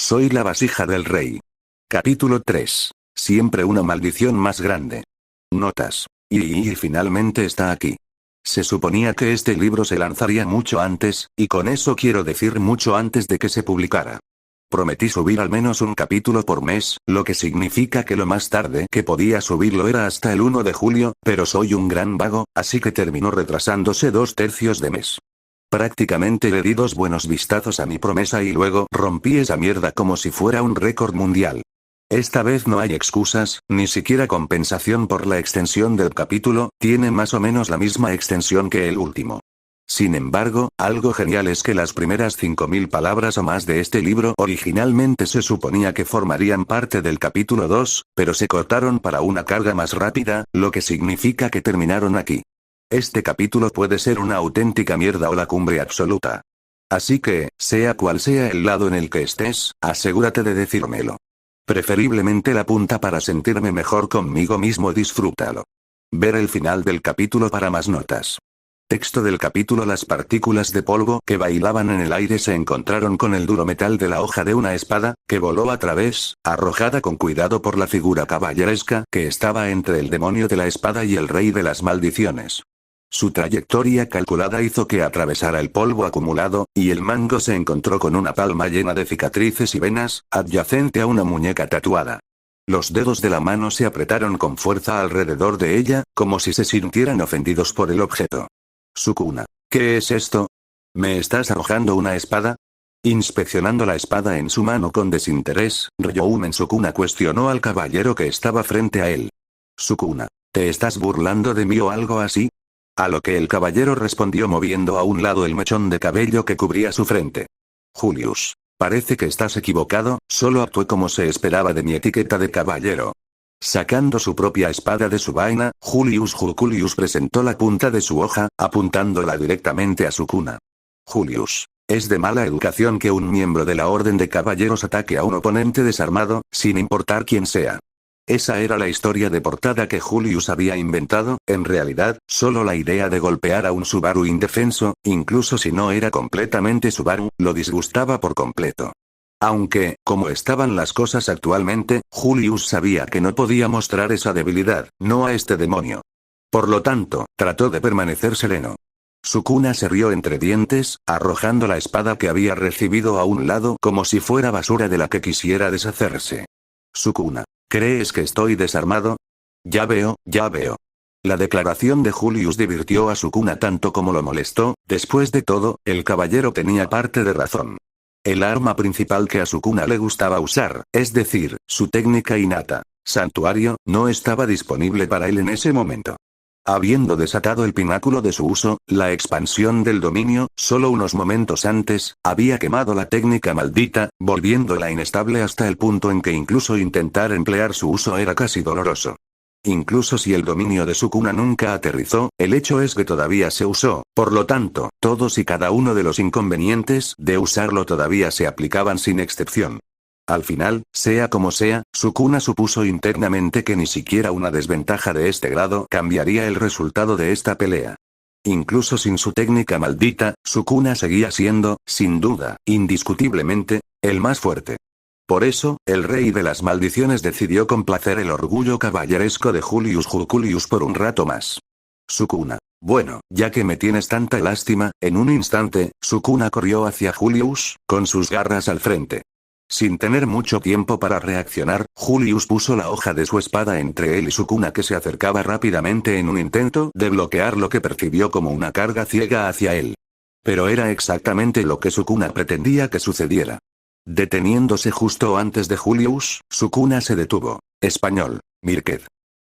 Soy la vasija del rey. Capítulo 3. Siempre una maldición más grande. Notas. Y finalmente está aquí. Se suponía que este libro se lanzaría mucho antes, y con eso quiero decir mucho antes de que se publicara. Prometí subir al menos un capítulo por mes, lo que significa que lo más tarde que podía subirlo era hasta el 1 de julio, pero soy un gran vago, así que terminó retrasándose 2/3 de mes. Prácticamente le di 2 buenos vistazos a mi promesa y luego rompí esa mierda como si fuera un récord mundial. Esta vez no hay excusas, ni siquiera compensación por la extensión del capítulo, tiene más o menos la misma extensión que el último. Sin embargo, algo genial es que las primeras 5000 palabras o más de este libro originalmente se suponía que formarían parte del capítulo 2, pero se cortaron para una carga más rápida, lo que significa que terminaron aquí. Este capítulo puede ser una auténtica mierda o la cumbre absoluta. Así que, sea cual sea el lado en el que estés, asegúrate de decírmelo. Preferiblemente la punta para sentirme mejor conmigo mismo, disfrútalo. Ver el final del capítulo para más notas. Texto del capítulo: las partículas de polvo que bailaban en el aire se encontraron con el duro metal de la hoja de una espada, que voló a través, arrojada con cuidado por la figura caballeresca que estaba entre el demonio de la espada y el rey de las maldiciones. Su trayectoria calculada hizo que atravesara el polvo acumulado, y el mango se encontró con una palma llena de cicatrices y venas, adyacente a una muñeca tatuada. Los dedos de la mano se apretaron con fuerza alrededor de ella, como si se sintieran ofendidos por el objeto. Sukuna. ¿Qué es esto? ¿Me estás arrojando una espada? Inspeccionando la espada en su mano con desinterés, Ryoumen Sukuna cuestionó al caballero que estaba frente a él. Sukuna. ¿Te estás burlando de mí o algo así? A lo que el caballero respondió moviendo a un lado el mechón de cabello que cubría su frente. Julius. Parece que estás equivocado, solo actué como se esperaba de mi etiqueta de caballero. Sacando su propia espada de su vaina, Julius presentó la punta de su hoja, apuntándola directamente a Sukuna. Julius. Es de mala educación que un miembro de la Orden de Caballeros ataque a un oponente desarmado, sin importar quién sea. Esa era la historia de portada que Julius había inventado, en realidad, solo la idea de golpear a un Subaru indefenso, incluso si no era completamente Subaru, lo disgustaba por completo. Aunque, como estaban las cosas actualmente, Julius sabía que no podía mostrar esa debilidad, no a este demonio. Por lo tanto, trató de permanecer sereno. Sukuna se rió entre dientes, arrojando la espada que había recibido a un lado como si fuera basura de la que quisiera deshacerse. Sukuna. ¿Crees que estoy desarmado? Ya veo, ya veo. La declaración de Julius divirtió a Sukuna tanto como lo molestó, después de todo, el caballero tenía parte de razón. El arma principal que a Sukuna le gustaba usar, es decir, su técnica innata, santuario, no estaba disponible para él en ese momento. Habiendo desatado el pináculo de su uso, la expansión del dominio, solo unos momentos antes, había quemado la técnica maldita, volviéndola inestable hasta el punto en que incluso intentar emplear su uso era casi doloroso. Incluso si el dominio de Sukuna nunca aterrizó, el hecho es que todavía se usó, por lo tanto, todos y cada uno de los inconvenientes de usarlo todavía se aplicaban sin excepción. Al final, sea como sea, Sukuna supuso internamente que ni siquiera una desventaja de este grado cambiaría el resultado de esta pelea. Incluso sin su técnica maldita, Sukuna seguía siendo, sin duda, indiscutiblemente, el más fuerte. Por eso, el rey de las maldiciones decidió complacer el orgullo caballeresco de Julius por un rato más. Sukuna. Bueno, ya que me tienes tanta lástima, en un instante, Sukuna corrió hacia Julius, con sus garras al frente. Sin tener mucho tiempo para reaccionar, Julius puso la hoja de su espada entre él y Sukuna, que se acercaba rápidamente en un intento de bloquear lo que percibió como una carga ciega hacia él. Pero era exactamente lo que Sukuna pretendía que sucediera. Deteniéndose justo antes de Julius, Sukuna se detuvo. Español. Mirked.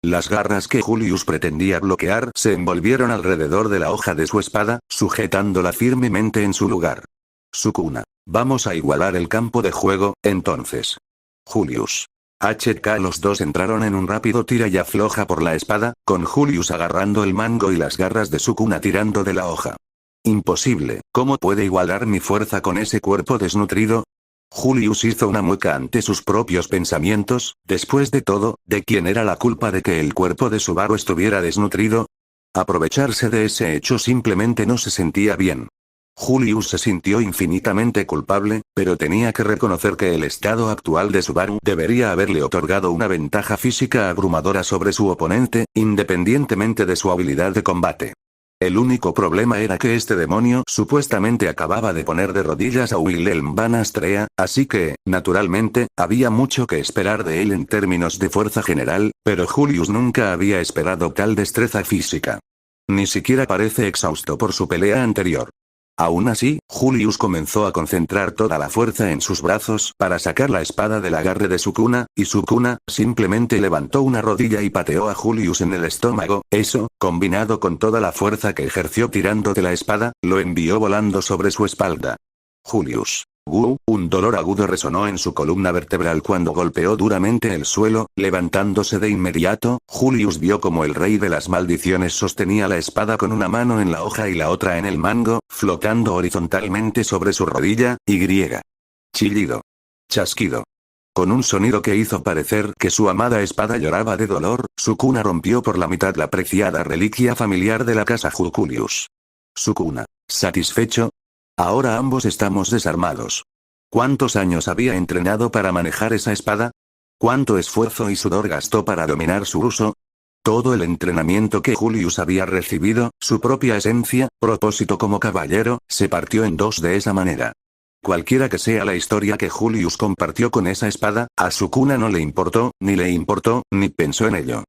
Las garras que Julius pretendía bloquear se envolvieron alrededor de la hoja de su espada, sujetándola firmemente en su lugar. Sukuna. Vamos a igualar el campo de juego, entonces. Julius. HK. Los dos entraron en un rápido tira y afloja por la espada, con Julius agarrando el mango y las garras de Sukuna tirando de la hoja. Imposible, ¿cómo puede igualar mi fuerza con ese cuerpo desnutrido? Julius hizo una mueca ante sus propios pensamientos. Después de todo, ¿de quién era la culpa de que el cuerpo de Subaru estuviera desnutrido? Aprovecharse de ese hecho simplemente no se sentía bien. Julius se sintió infinitamente culpable, pero tenía que reconocer que el estado actual de Subaru debería haberle otorgado una ventaja física abrumadora sobre su oponente, independientemente de su habilidad de combate. El único problema era que este demonio supuestamente acababa de poner de rodillas a Wilhelm van Astrea, así que, naturalmente, había mucho que esperar de él en términos de fuerza general, pero Julius nunca había esperado tal destreza física. Ni siquiera parece exhausto por su pelea anterior. Aún así, Julius comenzó a concentrar toda la fuerza en sus brazos para sacar la espada del agarre de Sukuna, y Sukuna simplemente levantó una rodilla y pateó a Julius en el estómago. Eso, combinado con toda la fuerza que ejerció tirando de la espada, lo envió volando sobre su espalda. Julius. Un dolor agudo resonó en su columna vertebral cuando golpeó duramente el suelo, levantándose de inmediato. Julius vio como el rey de las maldiciones sostenía la espada con una mano en la hoja y la otra en el mango, flotando horizontalmente sobre su rodilla. Chillido. Chasquido. Con un sonido que hizo parecer que su amada espada lloraba de dolor, Sukuna rompió por la mitad la preciada reliquia familiar de la casa Julius. Sukuna. ¿Satisfecho? Ahora ambos estamos desarmados. ¿Cuántos años había entrenado para manejar esa espada? ¿Cuánto esfuerzo y sudor gastó para dominar su uso? Todo el entrenamiento que Julius había recibido, su propia esencia, propósito como caballero, se partió en dos de esa manera. Cualquiera que sea la historia que Julius compartió con esa espada, a Sukuna no le importó, ni pensó en ello.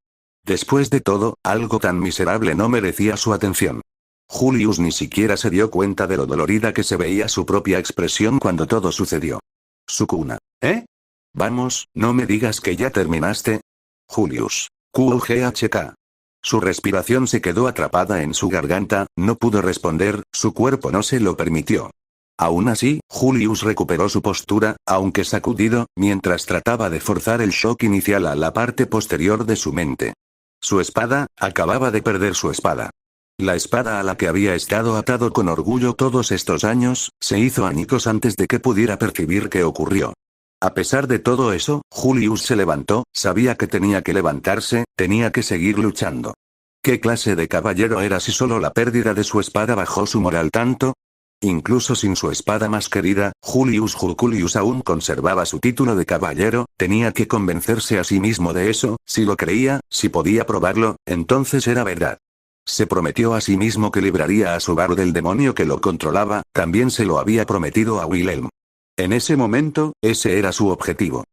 Después de todo, algo tan miserable no merecía su atención. Julius ni siquiera se dio cuenta de lo dolorida que se veía su propia expresión cuando todo sucedió. Sukuna. ¿Eh? Vamos, no me digas que ya terminaste. Julius. QGHK. Su respiración se quedó atrapada en su garganta, no pudo responder, su cuerpo no se lo permitió. Aún así, Julius recuperó su postura, aunque sacudido, mientras trataba de forzar el shock inicial a la parte posterior de su mente. Su espada, acababa de perder su espada. La espada a la que había estado atado con orgullo todos estos años, se hizo añicos antes de que pudiera percibir qué ocurrió. A pesar de todo eso, Julius se levantó, sabía que tenía que levantarse, tenía que seguir luchando. ¿Qué clase de caballero era si solo la pérdida de su espada bajó su moral tanto? Incluso sin su espada más querida, Julius aún conservaba su título de caballero, tenía que convencerse a sí mismo de eso, si lo creía, si podía probarlo, entonces era verdad. Se prometió a sí mismo que libraría a Subaru del demonio que lo controlaba, también se lo había prometido a Wilhelm. En ese momento, ese era su objetivo.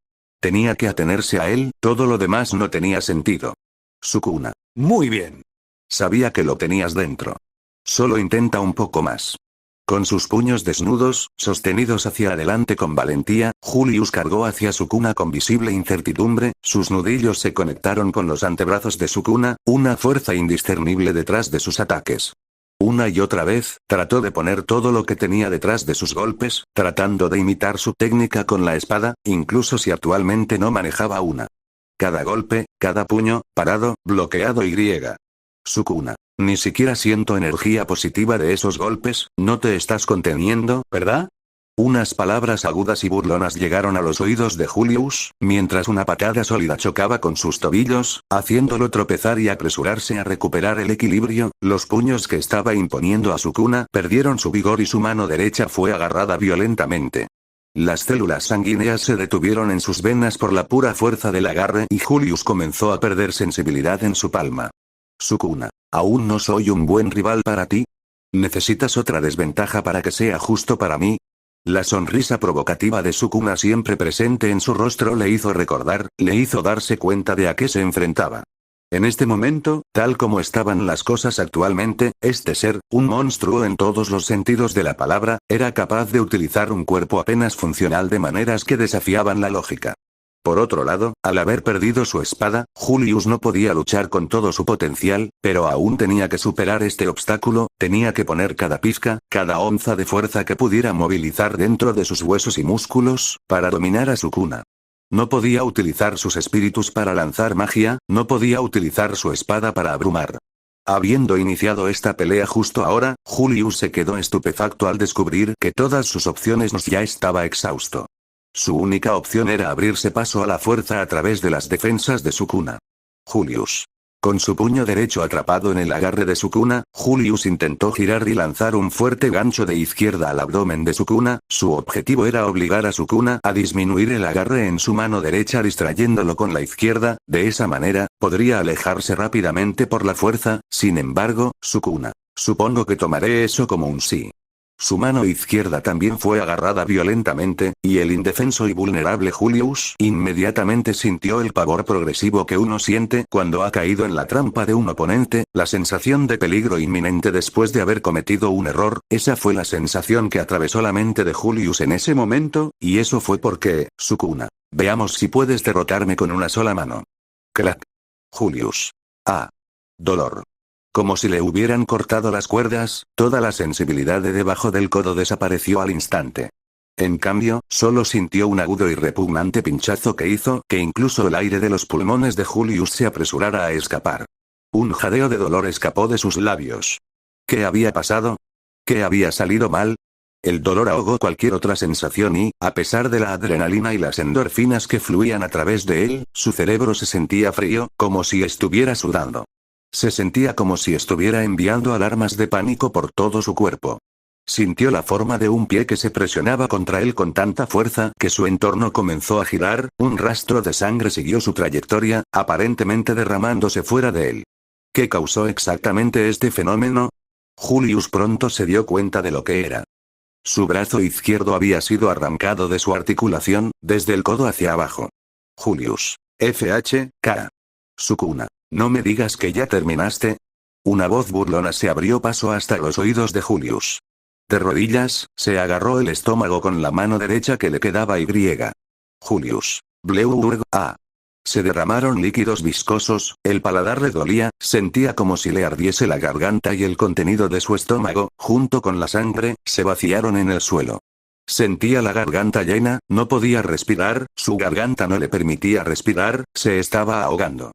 Tenía que atenerse a él, todo lo demás no tenía sentido. Sukuna. Muy bien. Sabía que lo tenías dentro. Solo intenta un poco más. Con sus puños desnudos, sostenidos hacia adelante con valentía, Julius cargó hacia Sukuna con visible incertidumbre, sus nudillos se conectaron con los antebrazos de Sukuna, una fuerza indiscernible detrás de sus ataques. Una y otra vez, trató de poner todo lo que tenía detrás de sus golpes, tratando de imitar su técnica con la espada, incluso si actualmente no manejaba una. Cada golpe, cada puño, parado, bloqueado y Sukuna. Ni siquiera siento energía positiva de esos golpes, no te estás conteniendo, ¿verdad? Unas palabras agudas y burlonas llegaron a los oídos de Julius, mientras una patada sólida chocaba con sus tobillos, haciéndolo tropezar y apresurarse a recuperar el equilibrio. Los puños que estaba imponiendo a Sukuna perdieron su vigor y su mano derecha fue agarrada violentamente. Las células sanguíneas se detuvieron en sus venas por la pura fuerza del agarre y Julius comenzó a perder sensibilidad en su palma. Sukuna. ¿Aún no soy un buen rival para ti? ¿Necesitas otra desventaja para que sea justo para mí? La sonrisa provocativa de Sukuna siempre presente en su rostro le hizo recordar, le hizo darse cuenta de a qué se enfrentaba. En este momento, tal como estaban las cosas actualmente, este ser, un monstruo en todos los sentidos de la palabra, era capaz de utilizar un cuerpo apenas funcional de maneras que desafiaban la lógica. Por otro lado, al haber perdido su espada, Julius no podía luchar con todo su potencial, pero aún tenía que superar este obstáculo, tenía que poner cada pizca, cada onza de fuerza que pudiera movilizar dentro de sus huesos y músculos, para dominar a Sukuna. No podía utilizar sus espíritus para lanzar magia, no podía utilizar su espada para abrumar. Habiendo iniciado esta pelea justo ahora, Julius se quedó estupefacto al descubrir que todas sus opciones ya estaba exhausto. Su única opción era abrirse paso a la fuerza a través de las defensas de Sukuna. Julius. Con su puño derecho atrapado en el agarre de Sukuna, Julius intentó girar y lanzar un fuerte gancho de izquierda al abdomen de Sukuna. Su objetivo era obligar a Sukuna a disminuir el agarre en su mano derecha distrayéndolo con la izquierda, de esa manera, podría alejarse rápidamente por la fuerza. Sin embargo, Sukuna. Supongo que tomaré eso como un sí. Su mano izquierda también fue agarrada violentamente, y el indefenso y vulnerable Julius inmediatamente sintió el pavor progresivo que uno siente cuando ha caído en la trampa de un oponente, la sensación de peligro inminente después de haber cometido un error. Esa fue la sensación que atravesó la mente de Julius en ese momento, y eso fue porque, Sukuna. Veamos si puedes derrotarme con una sola mano. Crack. Julius. Ah. Dolor. Como si le hubieran cortado las cuerdas, toda la sensibilidad de debajo del codo desapareció al instante. En cambio, solo sintió un agudo y repugnante pinchazo que hizo que incluso el aire de los pulmones de Julius se apresurara a escapar. Un jadeo de dolor escapó de sus labios. ¿Qué había pasado? ¿Qué había salido mal? El dolor ahogó cualquier otra sensación y, a pesar de la adrenalina y las endorfinas que fluían a través de él, su cerebro se sentía frío, como si estuviera sudando. Se sentía como si estuviera enviando alarmas de pánico por todo su cuerpo. Sintió la forma de un pie que se presionaba contra él con tanta fuerza que su entorno comenzó a girar, un rastro de sangre siguió su trayectoria, aparentemente derramándose fuera de él. ¿Qué causó exactamente este fenómeno? Julius pronto se dio cuenta de lo que era. Su brazo izquierdo había sido arrancado de su articulación, desde el codo hacia abajo. Julius. FHK. Sukuna. ¿No me digas que ya terminaste? Una voz burlona se abrió paso hasta los oídos de Julius. De rodillas, se agarró el estómago con la mano derecha que le quedaba y. Julius. Bleu. Se derramaron líquidos viscosos, el paladar le dolía, sentía como si le ardiese la garganta y el contenido de su estómago, junto con la sangre, se vaciaron en el suelo. Sentía la garganta llena, no podía respirar, su garganta no le permitía respirar, se estaba ahogando.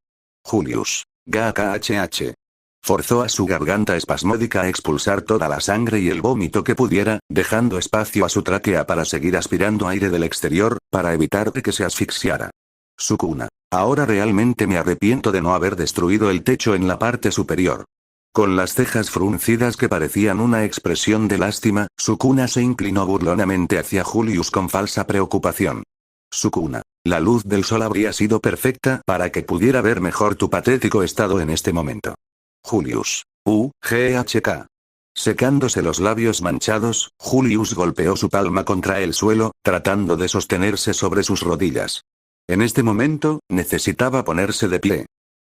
Julius. GKHH. Forzó a su garganta espasmódica a expulsar toda la sangre y el vómito que pudiera, dejando espacio a su tráquea para seguir aspirando aire del exterior, para evitar que se asfixiara. Sukuna. Ahora realmente me arrepiento de no haber destruido el techo en la parte superior. Con las cejas fruncidas que parecían una expresión de lástima, Sukuna se inclinó burlonamente hacia Julius con falsa preocupación. Sukuna. La luz del sol habría sido perfecta para que pudiera ver mejor tu patético estado en este momento. Julius. GHK. Secándose los labios manchados, Julius golpeó su palma contra el suelo, tratando de sostenerse sobre sus rodillas. En este momento, necesitaba ponerse de pie.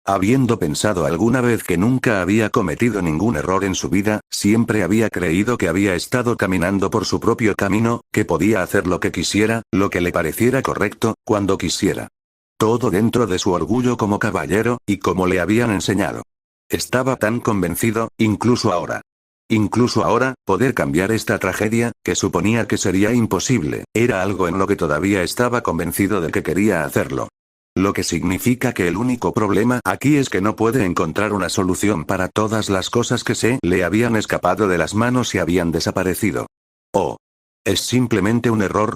Habiendo pensado alguna vez que nunca había cometido ningún error en su vida, siempre había creído que había estado caminando por su propio camino, que podía hacer lo que quisiera, lo que le pareciera correcto, cuando quisiera. Todo dentro de su orgullo como caballero, y como le habían enseñado. Estaba tan convencido, incluso ahora, poder cambiar esta tragedia, que suponía que sería imposible, era algo en lo que todavía estaba convencido de que quería hacerlo. Lo que significa que el único problema aquí es que no puede encontrar una solución para todas las cosas que se le habían escapado de las manos y habían desaparecido. ¿O es simplemente un error?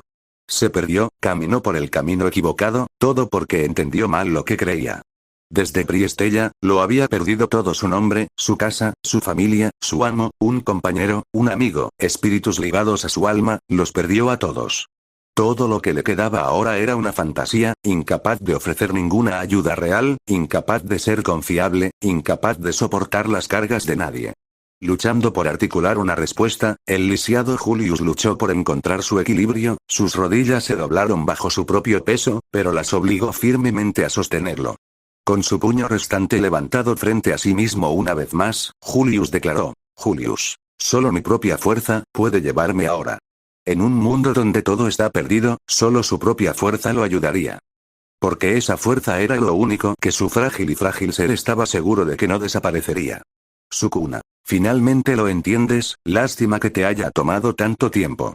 Se perdió, caminó por el camino equivocado, todo porque entendió mal lo que creía. Desde Priestella, lo había perdido todo: su nombre, su casa, su familia, su amo, un compañero, un amigo, espíritus ligados a su alma, los perdió a todos. Todo lo que le quedaba ahora era una fantasía, incapaz de ofrecer ninguna ayuda real, incapaz de ser confiable, incapaz de soportar las cargas de nadie. Luchando por articular una respuesta, el lisiado Julius luchó por encontrar su equilibrio, sus rodillas se doblaron bajo su propio peso, pero las obligó firmemente a sostenerlo. Con su puño restante levantado frente a sí mismo una vez más, Julius declaró: Julius, solo mi propia fuerza puede llevarme ahora. En un mundo donde todo está perdido, solo su propia fuerza lo ayudaría. Porque esa fuerza era lo único que su frágil ser estaba seguro de que no desaparecería. Sukuna. Finalmente lo entiendes, lástima que te haya tomado tanto tiempo.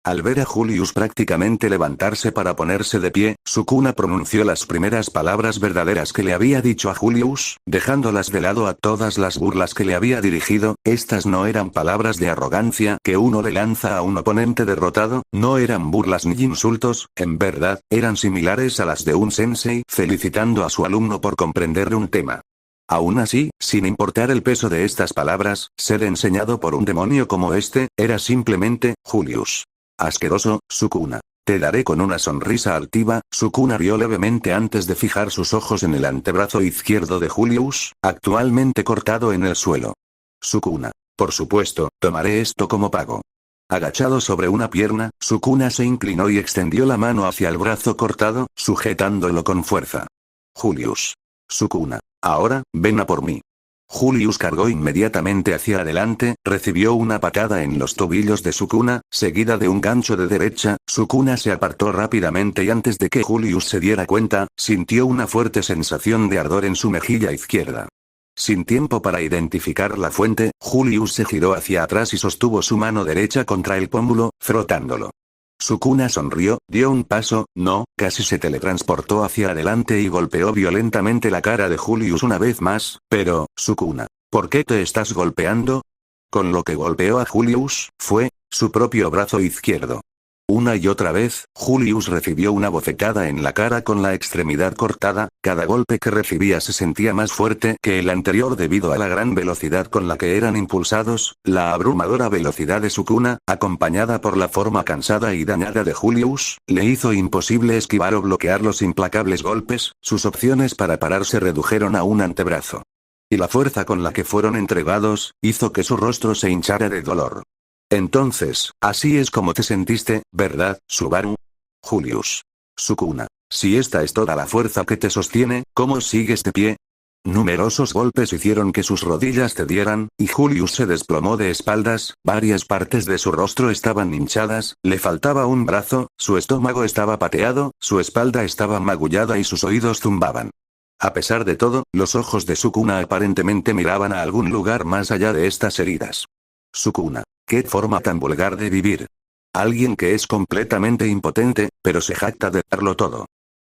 Al ver a Julius prácticamente levantarse para ponerse de pie, Sukuna pronunció las primeras palabras verdaderas que le había dicho a Julius, dejándolas de lado a todas las burlas que le había dirigido. Estas no eran palabras de arrogancia que uno le lanza a un oponente derrotado, no eran burlas ni insultos, en verdad, eran similares a las de un sensei felicitando a su alumno por comprender un tema. Aún así, sin importar el peso de estas palabras, ser enseñado por un demonio como este, era simplemente, Julius. Asqueroso, Sukuna. Te daré con una sonrisa altiva. Sukuna rió levemente antes de fijar sus ojos en el antebrazo izquierdo de Julius, actualmente cortado en el suelo. Sukuna. Por supuesto, tomaré esto como pago. Agachado sobre una pierna, Sukuna se inclinó y extendió la mano hacia el brazo cortado, sujetándolo con fuerza. Julius. Sukuna. Ahora, ven a por mí. Julius cargó inmediatamente hacia adelante, recibió una patada en los tobillos de Sukuna, seguida de un gancho de derecha. Sukuna se apartó rápidamente y antes de que Julius se diera cuenta, sintió una fuerte sensación de ardor en su mejilla izquierda. Sin tiempo para identificar la fuente, Julius se giró hacia atrás y sostuvo su mano derecha contra el pómulo, frotándolo. Sukuna sonrió, dio un paso, casi se teletransportó hacia adelante y golpeó violentamente la cara de Julius una vez más, pero, Sukuna, ¿por qué te estás golpeando? Con lo que golpeó a Julius, fue, su propio brazo izquierdo. Una y otra vez, Julius recibió una bofetada en la cara con la extremidad cortada, cada golpe que recibía se sentía más fuerte que el anterior debido a la gran velocidad con la que eran impulsados, la abrumadora velocidad de Sukuna, acompañada por la forma cansada y dañada de Julius, le hizo imposible esquivar o bloquear los implacables golpes. Sus opciones para parar se redujeron a un antebrazo. Y la fuerza con la que fueron entregados, hizo que su rostro se hinchara de dolor. Entonces, así es como te sentiste, ¿verdad, Subaru? Julius. Sukuna. Si esta es toda la fuerza que te sostiene, ¿cómo sigues de pie? Numerosos golpes hicieron que sus rodillas cedieran, y Julius se desplomó de espaldas, varias partes de su rostro estaban hinchadas, le faltaba un brazo, su estómago estaba pateado, su espalda estaba magullada y sus oídos zumbaban. A pesar de todo, los ojos de Sukuna aparentemente miraban a algún lugar más allá de estas heridas. Sukuna. ¿Qué forma tan vulgar de vivir? Alguien que es completamente impotente, pero se jacta de darlo todo.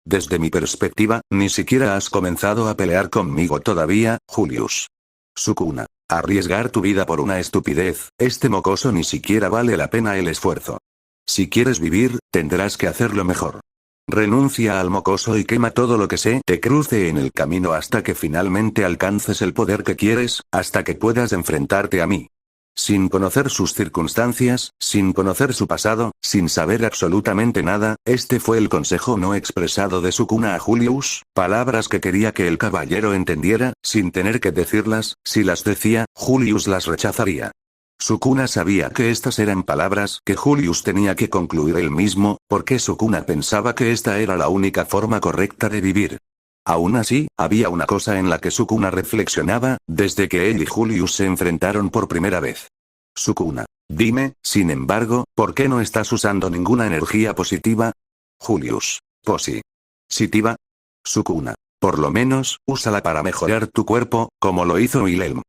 Desde mi perspectiva, ni siquiera has comenzado a pelear conmigo todavía, Julius. Sukuna. Arriesgar tu vida por una estupidez, este mocoso ni siquiera vale la pena el esfuerzo. Si quieres vivir, tendrás que hacerlo mejor. Renuncia al mocoso y quema todo lo que se te cruce en el camino hasta que finalmente alcances el poder que quieres, hasta que puedas enfrentarte a mí. Sin conocer sus circunstancias, sin conocer su pasado, sin saber absolutamente nada, este fue el consejo no expresado de Sukuna a Julius, palabras que quería que el caballero entendiera, sin tener que decirlas. Si las decía, Julius las rechazaría. Sukuna sabía que estas eran palabras que Julius tenía que concluir él mismo, porque Sukuna pensaba que esta era la única forma correcta de vivir. Aún así, había una cosa en la que Sukuna reflexionaba, desde que él y Julius se enfrentaron por primera vez. Sukuna. Dime, sin embargo, ¿por qué no estás usando ninguna energía positiva? Julius. ¿Positiva? Sukuna. Por lo menos, úsala para mejorar tu cuerpo, como lo hizo Wilhelm.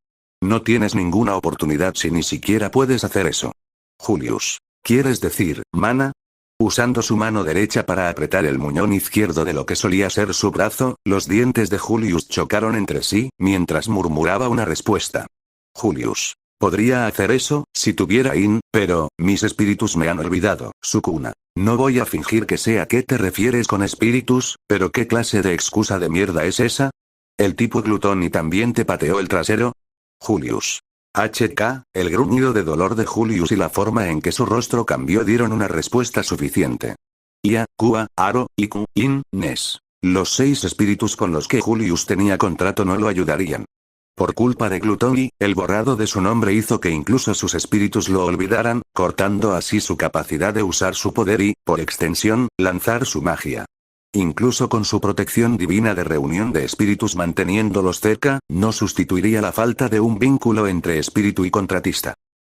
No tienes ninguna oportunidad si ni siquiera puedes hacer eso. Julius. ¿Quieres decir, mana? Usando su mano derecha para apretar el muñón izquierdo de lo que solía ser su brazo, los dientes de Julius chocaron entre sí, mientras murmuraba una respuesta. Julius. Podría hacer eso, si tuviera pero, mis espíritus me han olvidado. Sukuna. No voy a fingir que sé a qué te refieres con espíritus, pero ¿qué clase de excusa de mierda es esa? ¿El tipo glutón y también te pateó el trasero? Julius. El gruñido de dolor de Julius y la forma en que su rostro cambió dieron una respuesta suficiente. Ia, Kua, Aro, Iku, Nes. Los 6 espíritus con los que Julius tenía contrato no lo ayudarían. Por culpa de Gluttony, el borrado de su nombre hizo que incluso sus espíritus lo olvidaran, cortando así su capacidad de usar su poder y, por extensión, lanzar su magia. Incluso con su protección divina de reunión de espíritus manteniéndolos cerca, no sustituiría la falta de un vínculo entre espíritu y contratista.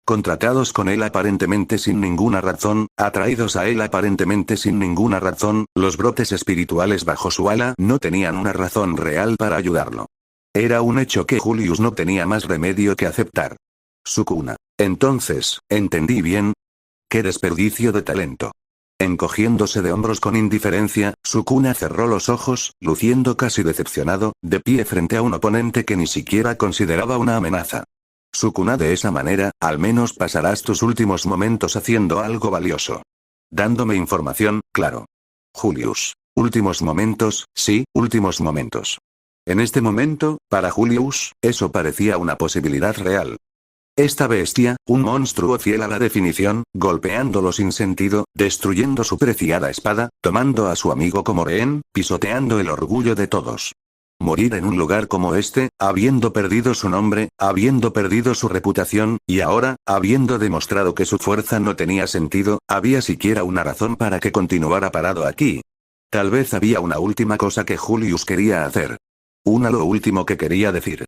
Contratados con él aparentemente sin ninguna razón, atraídos a él aparentemente sin ninguna razón, los brotes espirituales bajo su ala no tenían una razón real para ayudarlo. Era un hecho que Julius no tenía más remedio que aceptar. Sukuna. Entonces, ¿entendí bien? ¡Qué desperdicio de talento! Encogiéndose de hombros con indiferencia, Sukuna cerró los ojos, luciendo casi decepcionado, de pie frente a un oponente que ni siquiera consideraba una amenaza. Sukuna, de esa manera, al menos pasarás tus últimos momentos haciendo algo valioso. Dándome información, claro. Julius. Últimos momentos, sí, últimos momentos. En este momento, para Julius, eso parecía una posibilidad real. Esta bestia, un monstruo fiel a la definición, golpeándolo sin sentido, destruyendo su preciada espada, tomando a su amigo como rehén, pisoteando el orgullo de todos. Morir en un lugar como este, habiendo perdido su nombre, habiendo perdido su reputación, y ahora, habiendo demostrado que su fuerza no tenía sentido, ¿había siquiera una razón para que continuara parado aquí? Tal vez había una última cosa que Julius quería hacer. Lo último que quería decir.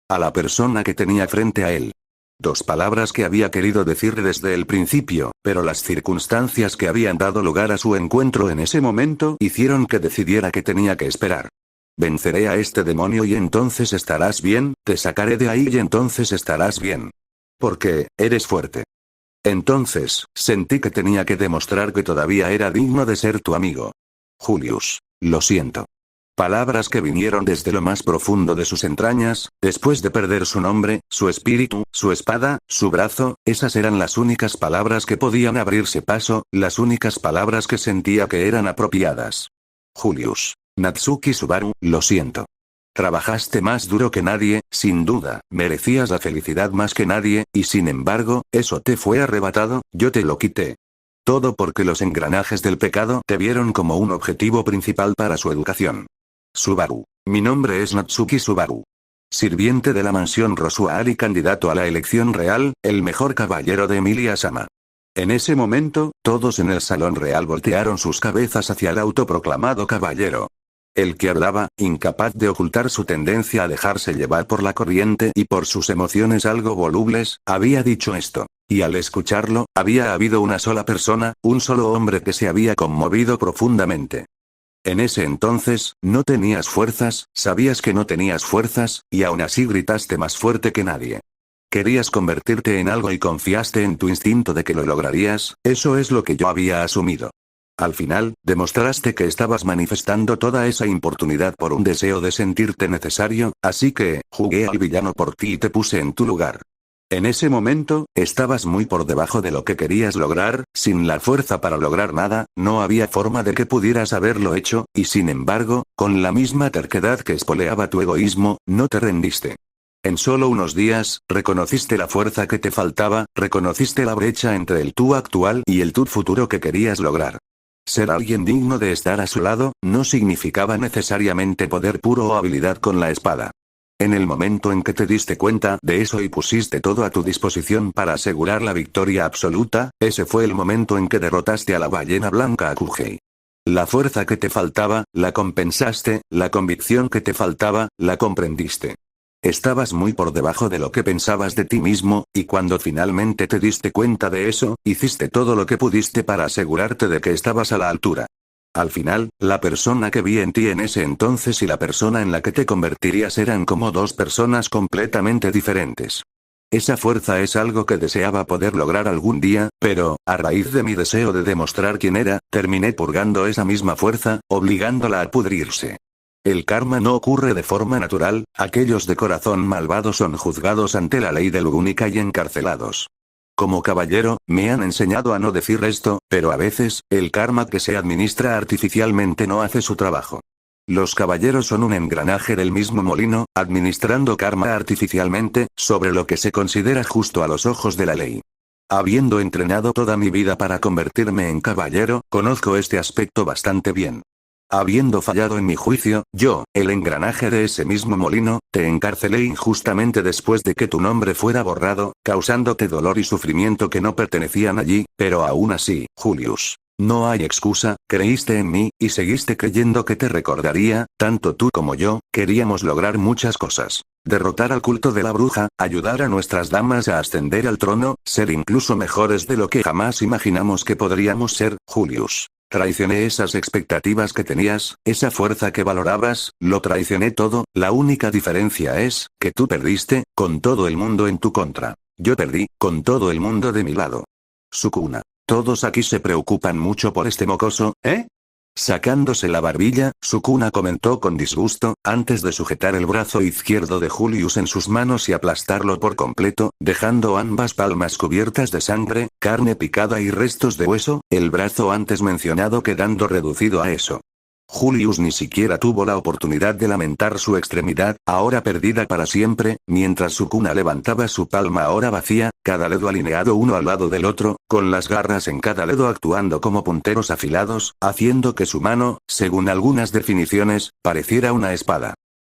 A la persona que tenía frente a él. Dos palabras que había querido decir desde el principio, pero las circunstancias que habían dado lugar a su encuentro en ese momento hicieron que decidiera que tenía que esperar. Venceré a este demonio y entonces estarás bien, te sacaré de ahí y entonces estarás bien. Porque, eres fuerte. Entonces, sentí que tenía que demostrar que todavía era digno de ser tu amigo. Julius, lo siento. Palabras que vinieron desde lo más profundo de sus entrañas, después de perder su nombre, su espíritu, su espada, su brazo, esas eran las únicas palabras que podían abrirse paso, las únicas palabras que sentía que eran apropiadas. Julius. Natsuki Subaru, lo siento. Trabajaste más duro que nadie, sin duda, merecías la felicidad más que nadie, y sin embargo, eso te fue arrebatado, yo te lo quité. Todo porque los engranajes del pecado te vieron como un objetivo principal para su educación. Subaru. Mi nombre es Natsuki Subaru. Sirviente de la mansión Rosua y candidato a la elección real, el mejor caballero de Emilia-sama. En ese momento, todos en el salón real voltearon sus cabezas hacia el autoproclamado caballero. El que hablaba, incapaz de ocultar su tendencia a dejarse llevar por la corriente y por sus emociones algo volubles, había dicho esto. Y al escucharlo, había habido una sola persona, un solo hombre que se había conmovido profundamente. En ese entonces, no tenías fuerzas, sabías que no tenías fuerzas, y aún así gritaste más fuerte que nadie. Querías convertirte en algo y confiaste en tu instinto de que lo lograrías, eso es lo que yo había asumido. Al final, demostraste que estabas manifestando toda esa importunidad por un deseo de sentirte necesario, así que, jugué al villano por ti y te puse en tu lugar. En ese momento, estabas muy por debajo de lo que querías lograr, sin la fuerza para lograr nada, no había forma de que pudieras haberlo hecho, y sin embargo, con la misma terquedad que espoleaba tu egoísmo, no te rendiste. En solo unos días, reconociste la fuerza que te faltaba, reconociste la brecha entre el tú actual y el tú futuro que querías lograr. Ser alguien digno de estar a su lado, no significaba necesariamente poder puro o habilidad con la espada. En el momento en que te diste cuenta de eso y pusiste todo a tu disposición para asegurar la victoria absoluta, ese fue el momento en que derrotaste a la ballena blanca Akugei. La fuerza que te faltaba, la compensaste, la convicción que te faltaba, la comprendiste. Estabas muy por debajo de lo que pensabas de ti mismo, y cuando finalmente te diste cuenta de eso, hiciste todo lo que pudiste para asegurarte de que estabas a la altura. Al final, la persona que vi en ti en ese entonces y la persona en la que te convertirías eran como dos personas completamente diferentes. Esa fuerza es algo que deseaba poder lograr algún día, pero, a raíz de mi deseo de demostrar quién era, terminé purgando esa misma fuerza, obligándola a pudrirse. El karma no ocurre de forma natural, aquellos de corazón malvado son juzgados ante la ley del única y encarcelados. Como caballero, me han enseñado a no decir esto, pero a veces, el karma que se administra artificialmente no hace su trabajo. Los caballeros son un engranaje del mismo molino, administrando karma artificialmente, sobre lo que se considera justo a los ojos de la ley. Habiendo entrenado toda mi vida para convertirme en caballero, conozco este aspecto bastante bien. Habiendo fallado en mi juicio, yo, el engranaje de ese mismo molino, te encarcelé injustamente después de que tu nombre fuera borrado, causándote dolor y sufrimiento que no pertenecían allí, pero aún así, Julius. No hay excusa, creíste en mí, y seguiste creyendo que te recordaría, tanto tú como yo, queríamos lograr muchas cosas. Derrotar al culto de la bruja, ayudar a nuestras damas a ascender al trono, ser incluso mejores de lo que jamás imaginamos que podríamos ser, Julius. Traicioné esas expectativas que tenías, esa fuerza que valorabas, lo traicioné todo, la única diferencia es, que tú perdiste, con todo el mundo en tu contra. Yo perdí, con todo el mundo de mi lado. Sukuna. Todos aquí se preocupan mucho por este mocoso, ¿eh? Sacándose la barbilla, Sukuna comentó con disgusto, antes de sujetar el brazo izquierdo de Julius en sus manos y aplastarlo por completo, dejando ambas palmas cubiertas de sangre, carne picada y restos de hueso, el brazo antes mencionado quedando reducido a eso. Julius ni siquiera tuvo la oportunidad de lamentar su extremidad, ahora perdida para siempre, mientras Sukuna levantaba su palma ahora vacía, cada dedo alineado uno al lado del otro, con las garras en cada dedo actuando como punteros afilados, haciendo que su mano, según algunas definiciones, pareciera una espada.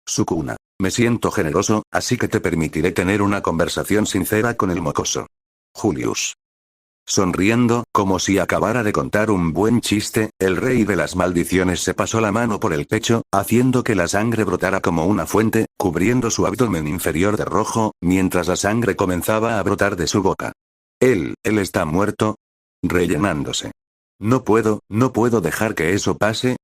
Sukuna. Me siento generoso, así que te permitiré tener una conversación sincera con el mocoso. Julius. Sonriendo, como si acabara de contar un buen chiste, el rey de las maldiciones se pasó la mano por el pecho, haciendo que la sangre brotara como una fuente, cubriendo su abdomen inferior de rojo, mientras la sangre comenzaba a brotar de su boca. Él está muerto. Rellenándose. No puedo dejar que eso pase.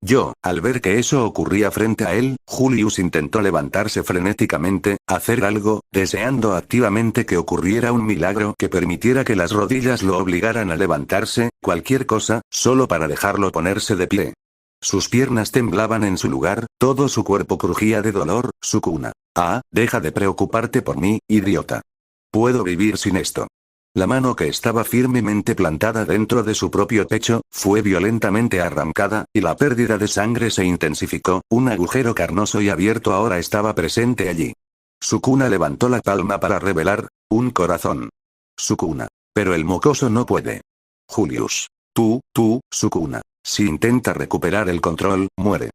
Al ver que eso ocurría frente a él, Julius intentó levantarse frenéticamente, hacer algo, deseando activamente que ocurriera un milagro que permitiera que las rodillas lo obligaran a levantarse, cualquier cosa, solo para dejarlo ponerse de pie. Sus piernas temblaban en su lugar, todo su cuerpo crujía de dolor. Sukuna. Deja de preocuparte por mí, idiota. Puedo vivir sin esto. La mano que estaba firmemente plantada dentro de su propio pecho, fue violentamente arrancada, y la pérdida de sangre se intensificó, un agujero carnoso y abierto ahora estaba presente allí. Sukuna levantó la palma para revelar, un corazón. Sukuna. Pero el mocoso no puede. Julius. Sukuna. Si intenta recuperar el control, muere.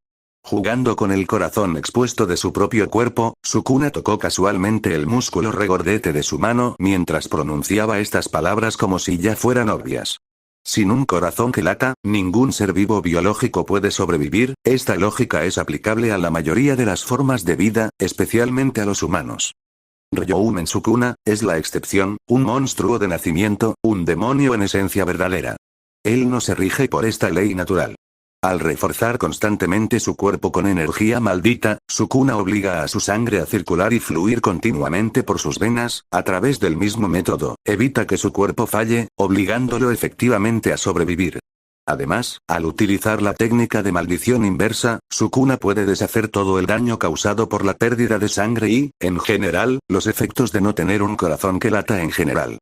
Jugando con el corazón expuesto de su propio cuerpo, Sukuna tocó casualmente el músculo regordete de su mano mientras pronunciaba estas palabras como si ya fueran obvias. Sin un corazón que lata, ningún ser vivo biológico puede sobrevivir. Esta lógica es aplicable a la mayoría de las formas de vida, especialmente a los humanos. Ryoumen Sukuna, es la excepción, un monstruo de nacimiento, un demonio en esencia verdadera. Él no se rige por esta ley natural. Al reforzar constantemente su cuerpo con energía maldita, Sukuna obliga a su sangre a circular y fluir continuamente por sus venas, a través del mismo método, evita que su cuerpo falle, obligándolo efectivamente a sobrevivir. Además, al utilizar la técnica de maldición inversa, Sukuna puede deshacer todo el daño causado por la pérdida de sangre y, en general, los efectos de no tener un corazón que lata en general.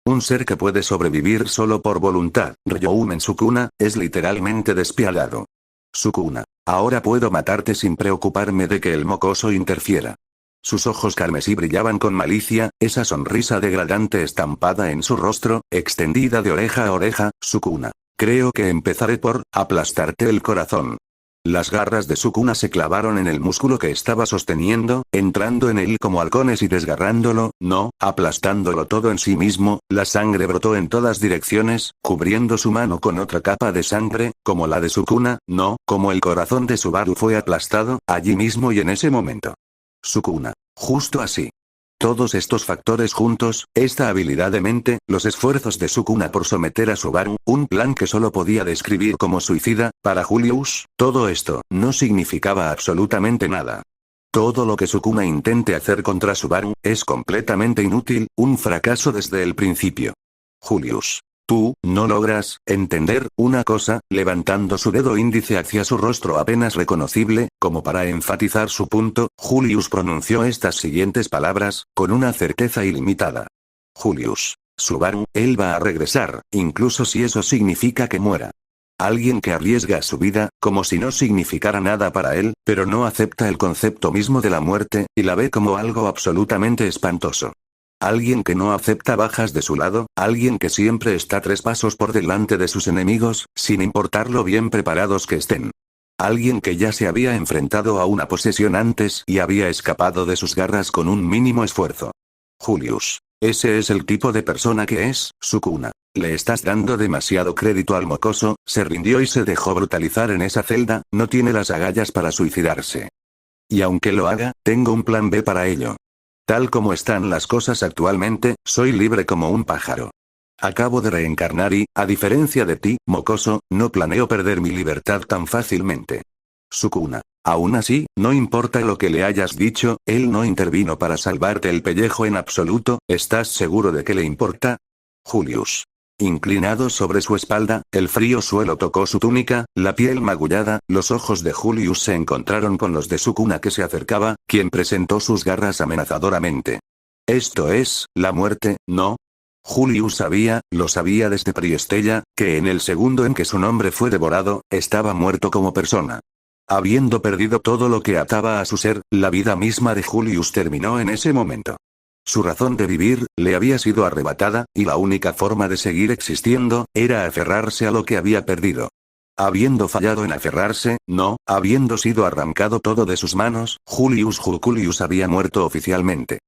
Un ser que puede sobrevivir solo por voluntad, Ryoumen Sukuna, es literalmente despiadado. Sukuna. Ahora puedo matarte sin preocuparme de que el mocoso interfiera. Sus ojos carmesí brillaban con malicia, esa sonrisa degradante estampada en su rostro, extendida de oreja a oreja. Sukuna. Creo que empezaré por aplastarte el corazón. Las garras de Sukuna se clavaron en el músculo que estaba sosteniendo, entrando en él como halcones y desgarrándolo, no, aplastándolo todo en sí mismo. La sangre brotó en todas direcciones, cubriendo su mano con otra capa de sangre, como la de Sukuna, no, como el corazón de Subaru fue aplastado, allí mismo y en ese momento. Sukuna. Justo así. Todos estos factores juntos, esta habilidad de mente, los esfuerzos de Sukuna por someter a Subaru, un plan que solo podía describir como suicida, para Julius, todo esto, no significaba absolutamente nada. Todo lo que Sukuna intente hacer contra Subaru, es completamente inútil, un fracaso desde el principio. Julius. Tú, no logras entender una cosa, levantando su dedo índice hacia su rostro apenas reconocible, como para enfatizar su punto, Julius pronunció estas siguientes palabras, con una certeza ilimitada. Julius. Subaru, él va a regresar, incluso si eso significa que muera. Alguien que arriesga su vida, como si no significara nada para él, pero no acepta el concepto mismo de la muerte, y la ve como algo absolutamente espantoso. Alguien que no acepta bajas de su lado, alguien que siempre está 3 pasos por delante de sus enemigos, sin importar lo bien preparados que estén. Alguien que ya se había enfrentado a una posesión antes y había escapado de sus garras con un mínimo esfuerzo. Julius. Ese es el tipo de persona que es, Sukuna. Le estás dando demasiado crédito al mocoso, se rindió y se dejó brutalizar en esa celda, no tiene las agallas para suicidarse. Y aunque lo haga, tengo un plan B para ello. Tal como están las cosas actualmente, soy libre como un pájaro. Acabo de reencarnar y, a diferencia de ti, mocoso, no planeo perder mi libertad tan fácilmente. Sukuna. Aún así, no importa lo que le hayas dicho, él no intervino para salvarte el pellejo en absoluto, ¿estás seguro de que le importa? Julius. Inclinado sobre su espalda, el frío suelo tocó su túnica, la piel magullada, los ojos de Julius se encontraron con los de Sukuna que se acercaba, quien presentó sus garras amenazadoramente. Esto es, la muerte, ¿no? Julius sabía, lo sabía desde Priestella, que en el segundo en que su nombre fue devorado, estaba muerto como persona. Habiendo perdido todo lo que ataba a su ser, la vida misma de Julius terminó en ese momento. Su razón de vivir, le había sido arrebatada, y la única forma de seguir existiendo, era aferrarse a lo que había perdido. Habiendo fallado en aferrarse, no, habiendo sido arrancado todo de sus manos, Julius había muerto oficialmente.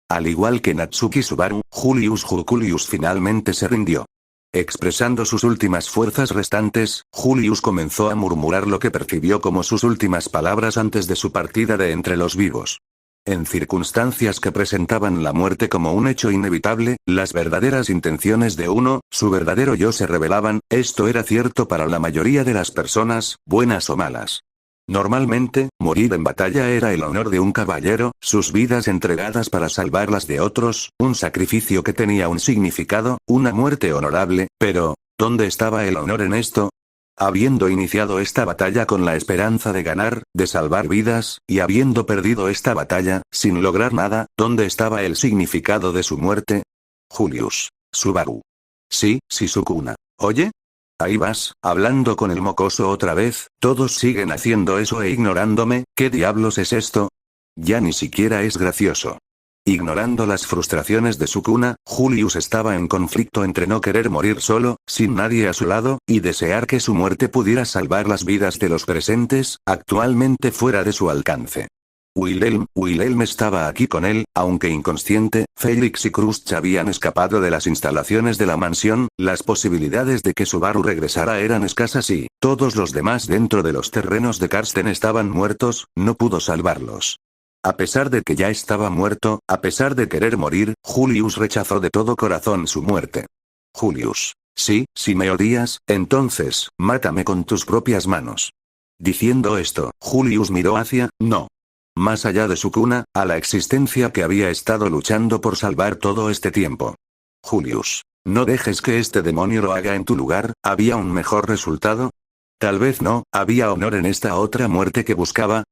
Al igual que Natsuki Subaru, Julius finalmente se rindió. Expresando sus últimas fuerzas restantes, Julius comenzó a murmurar lo que percibió como sus últimas palabras antes de su partida de entre los vivos. En circunstancias que presentaban la muerte como un hecho inevitable, las verdaderas intenciones de uno, su verdadero yo se revelaban. Esto era cierto para la mayoría de las personas, buenas o malas. Normalmente, morir en batalla era el honor de un caballero, sus vidas entregadas para salvar las de otros, un sacrificio que tenía un significado, una muerte honorable, pero, ¿dónde estaba el honor en esto? Habiendo iniciado esta batalla con la esperanza de ganar, de salvar vidas, y habiendo perdido esta batalla, sin lograr nada, ¿dónde estaba el significado de su muerte? Julius. Subaru. Sí, Sukuna. ¿Oye? Ahí vas, hablando con el mocoso otra vez, todos siguen haciendo eso e ignorándome. ¿Qué diablos es esto? Ya ni siquiera es gracioso. Ignorando las frustraciones de Sukuna, Julius estaba en conflicto entre no querer morir solo, sin nadie a su lado, y desear que su muerte pudiera salvar las vidas de los presentes, actualmente fuera de su alcance. Wilhelm estaba aquí con él, aunque inconsciente. Felix y Krusty habían escapado de las instalaciones de la mansión, las posibilidades de que Subaru regresara eran escasas y, todos los demás dentro de los terrenos de Karsten estaban muertos, no pudo salvarlos. A pesar de que ya estaba muerto, a pesar de querer morir, Julius rechazó de todo corazón su muerte. Julius. Sí, si me odias, entonces, mátame con tus propias manos. Diciendo esto, Julius miró hacia, no. Más allá de Sukuna, a la existencia que había estado luchando por salvar todo este tiempo. Julius. No dejes que este demonio lo haga en tu lugar. ¿Había un mejor resultado? Tal vez no, había honor en esta otra muerte que buscaba.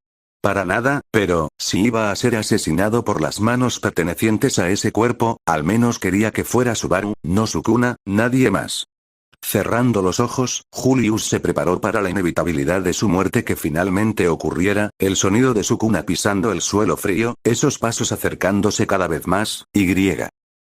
Para nada, pero, si iba a ser asesinado por las manos pertenecientes a ese cuerpo, al menos quería que fuera Subaru, no Sukuna, nadie más. Cerrando los ojos, Julius se preparó para la inevitabilidad de su muerte que finalmente ocurriera, el sonido de Sukuna pisando el suelo frío, esos pasos acercándose cada vez más,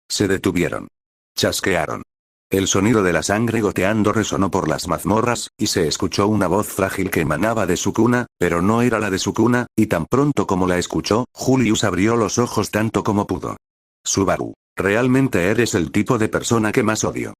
se detuvieron. Chasquearon. El sonido de la sangre goteando resonó por las mazmorras, y se escuchó una voz frágil que emanaba de Sukuna, pero no era la de Sukuna, y tan pronto como la escuchó, Julius abrió los ojos tanto como pudo. Subaru. Realmente eres el tipo de persona que más odio.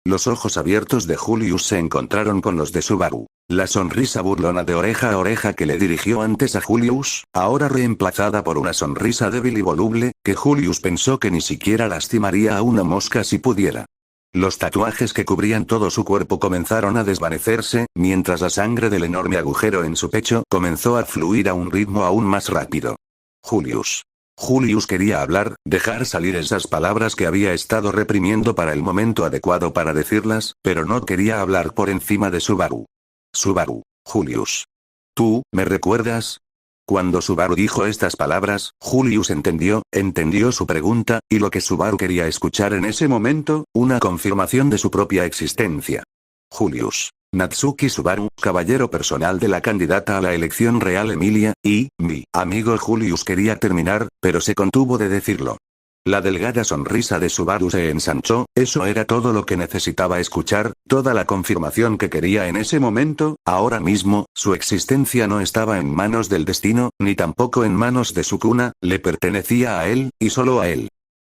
Los ojos abiertos de Julius se encontraron con los de Subaru. La sonrisa burlona de oreja a oreja que le dirigió antes a Julius, ahora reemplazada por una sonrisa débil y voluble, que Julius pensó que ni siquiera lastimaría a una mosca si pudiera. Los tatuajes que cubrían todo su cuerpo comenzaron a desvanecerse, mientras la sangre del enorme agujero en su pecho comenzó a fluir a un ritmo aún más rápido. Julius. Julius quería hablar, dejar salir esas palabras que había estado reprimiendo para el momento adecuado para decirlas, pero no quería hablar por encima de Subaru. Subaru. Julius. ¿Tú, me recuerdas? Cuando Subaru dijo estas palabras, Julius entendió su pregunta, y lo que Subaru quería escuchar en ese momento, una confirmación de su propia existencia. Julius. Natsuki Subaru, caballero personal de la candidata a la elección real Emilia, y, mi amigo Julius quería terminar, pero se contuvo de decirlo. La delgada sonrisa de Subaru se ensanchó, eso era todo lo que necesitaba escuchar, toda la confirmación que quería en ese momento. Ahora mismo, su existencia no estaba en manos del destino, ni tampoco en manos de Sukuna, le pertenecía a él, y solo a él.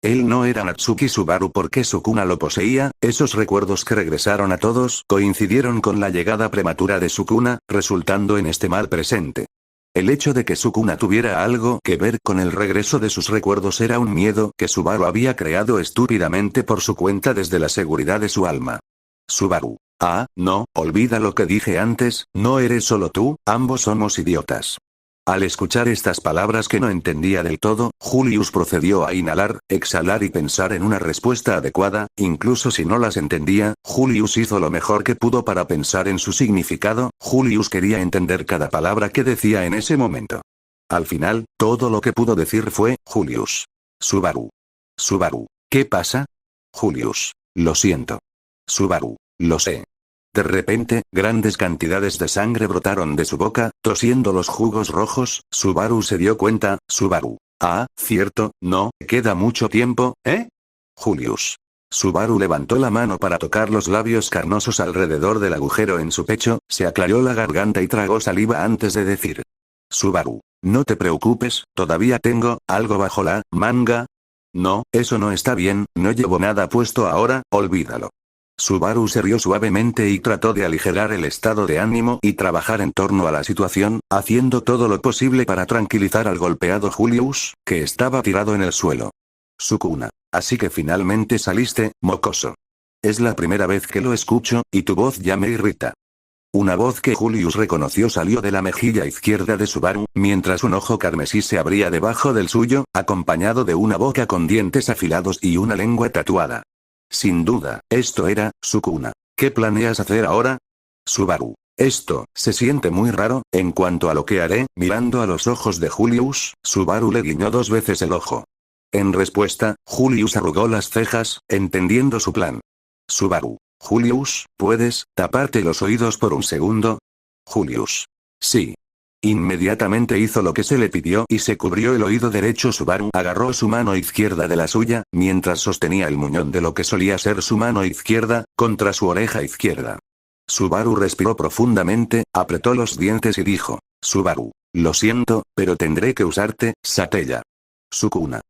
Él no era Natsuki Subaru porque Sukuna lo poseía. Esos recuerdos que regresaron a todos coincidieron con la llegada prematura de Sukuna, resultando en este mal presente. El hecho de que Sukuna tuviera algo que ver con el regreso de sus recuerdos era un miedo que Subaru había creado estúpidamente por su cuenta desde la seguridad de su alma. Subaru. Ah, no, olvida lo que dije antes, no eres solo tú, ambos somos idiotas. Al escuchar estas palabras que no entendía del todo, Julius procedió a inhalar, exhalar y pensar en una respuesta adecuada. Incluso si no las entendía, Julius hizo lo mejor que pudo para pensar en su significado. Julius quería entender cada palabra que decía en ese momento. Al final, todo lo que pudo decir fue, Julius. Subaru. Subaru. ¿Qué pasa? Julius. Lo siento. Subaru. Lo sé. De repente, grandes cantidades de sangre brotaron de su boca, tosiendo los jugos rojos. Subaru se dio cuenta. Subaru. Ah, cierto, no, queda mucho tiempo, ¿eh? Julius. Subaru levantó la mano para tocar los labios carnosos alrededor del agujero en su pecho, se aclaró la garganta y tragó saliva antes de decir. Subaru. No te preocupes, todavía tengo algo bajo la manga. No, eso no está bien, no llevo nada puesto ahora, olvídalo. Subaru se rió suavemente y trató de aligerar el estado de ánimo y trabajar en torno a la situación, haciendo todo lo posible para tranquilizar al golpeado Julius, que estaba tirado en el suelo. Sukuna. Así que finalmente saliste, mocoso. Es la primera vez que lo escucho, y tu voz ya me irrita. Una voz que Julius reconoció salió de la mejilla izquierda de Subaru, mientras un ojo carmesí se abría debajo del suyo, acompañado de una boca con dientes afilados y una lengua tatuada. Sin duda, esto era, Sukuna. ¿Qué planeas hacer ahora? Subaru. Esto, se siente muy raro, en cuanto a lo que haré, mirando a los ojos de Julius, Subaru le guiñó 2 veces el ojo. En respuesta, Julius arrugó las cejas, entendiendo su plan. Subaru. Julius, ¿puedes taparte los oídos por un segundo? Julius. Sí. Inmediatamente hizo lo que se le pidió y se cubrió el oído derecho. Subaru agarró su mano izquierda de la suya, mientras sostenía el muñón de lo que solía ser su mano izquierda, contra su oreja izquierda. Subaru respiró profundamente, apretó los dientes y dijo, Subaru, lo siento, pero tendré que usarte, Satella. Sukuna.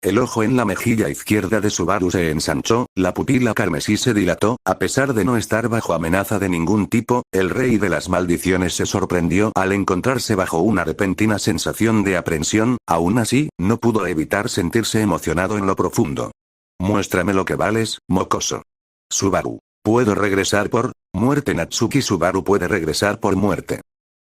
El ojo en la mejilla izquierda de Subaru se ensanchó, la pupila carmesí se dilató, a pesar de no estar bajo amenaza de ningún tipo, el rey de las maldiciones se sorprendió al encontrarse bajo una repentina sensación de aprensión, aún así, no pudo evitar sentirse emocionado en lo profundo. Muéstrame lo que vales, mocoso. Subaru. ¿Puedo regresar por muerte? Natsuki Subaru puede regresar por muerte.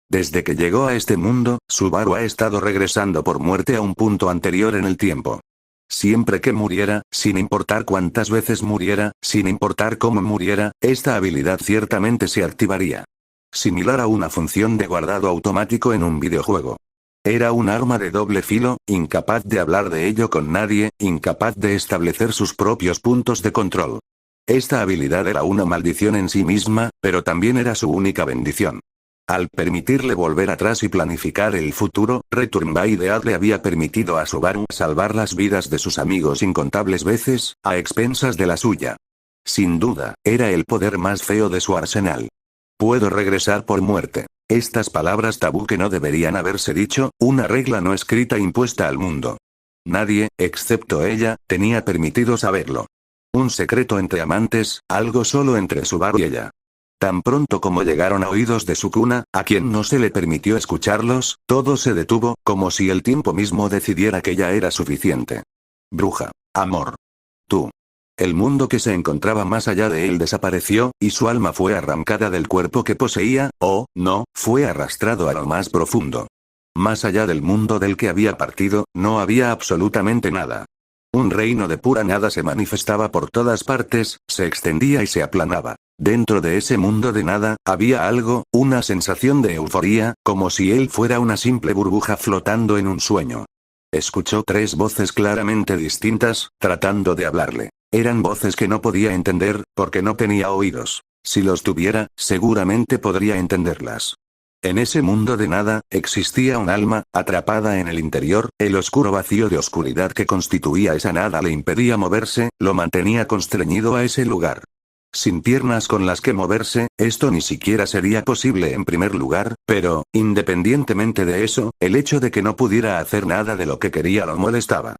Desde que llegó a este mundo, Subaru ha estado regresando por muerte a un punto anterior en el tiempo. Siempre que muriera, sin importar cuántas veces muriera, sin importar cómo muriera, esta habilidad ciertamente se activaría. Similar a una función de guardado automático en un videojuego. Era un arma de doble filo, incapaz de hablar de ello con nadie, incapaz de establecer sus propios puntos de control. Esta habilidad era una maldición en sí misma, pero también era su única bendición. Al permitirle volver atrás y planificar el futuro, Return by the Ad le había permitido a Subaru salvar las vidas de sus amigos incontables veces, a expensas de la suya. Sin duda, era el poder más feo de su arsenal. Puedo regresar por muerte. Estas palabras tabú que no deberían haberse dicho, una regla no escrita impuesta al mundo. Nadie, excepto ella, tenía permitido saberlo. Un secreto entre amantes, algo solo entre Subaru y ella. Tan pronto como llegaron a oídos de Sukuna, a quien no se le permitió escucharlos, todo se detuvo, como si el tiempo mismo decidiera que ya era suficiente. Bruja. Amor. Tú. El mundo que se encontraba más allá de él desapareció, y su alma fue arrancada del cuerpo que poseía, o, no, fue arrastrado a lo más profundo. Más allá del mundo del que había partido, no había absolutamente nada. Un reino de pura nada se manifestaba por todas partes, se extendía y se aplanaba. Dentro de ese mundo de nada, había algo, una sensación de euforía, como si él fuera una simple burbuja flotando en un sueño. Escuchó 3 voces claramente distintas, tratando de hablarle. Eran voces que no podía entender, porque no tenía oídos. Si los tuviera, seguramente podría entenderlas. En ese mundo de nada, existía un alma, atrapada en el interior, el oscuro vacío de oscuridad que constituía esa nada le impedía moverse, lo mantenía constreñido a ese lugar. Sin piernas con las que moverse, esto ni siquiera sería posible en primer lugar, pero, independientemente de eso, el hecho de que no pudiera hacer nada de lo que quería lo molestaba.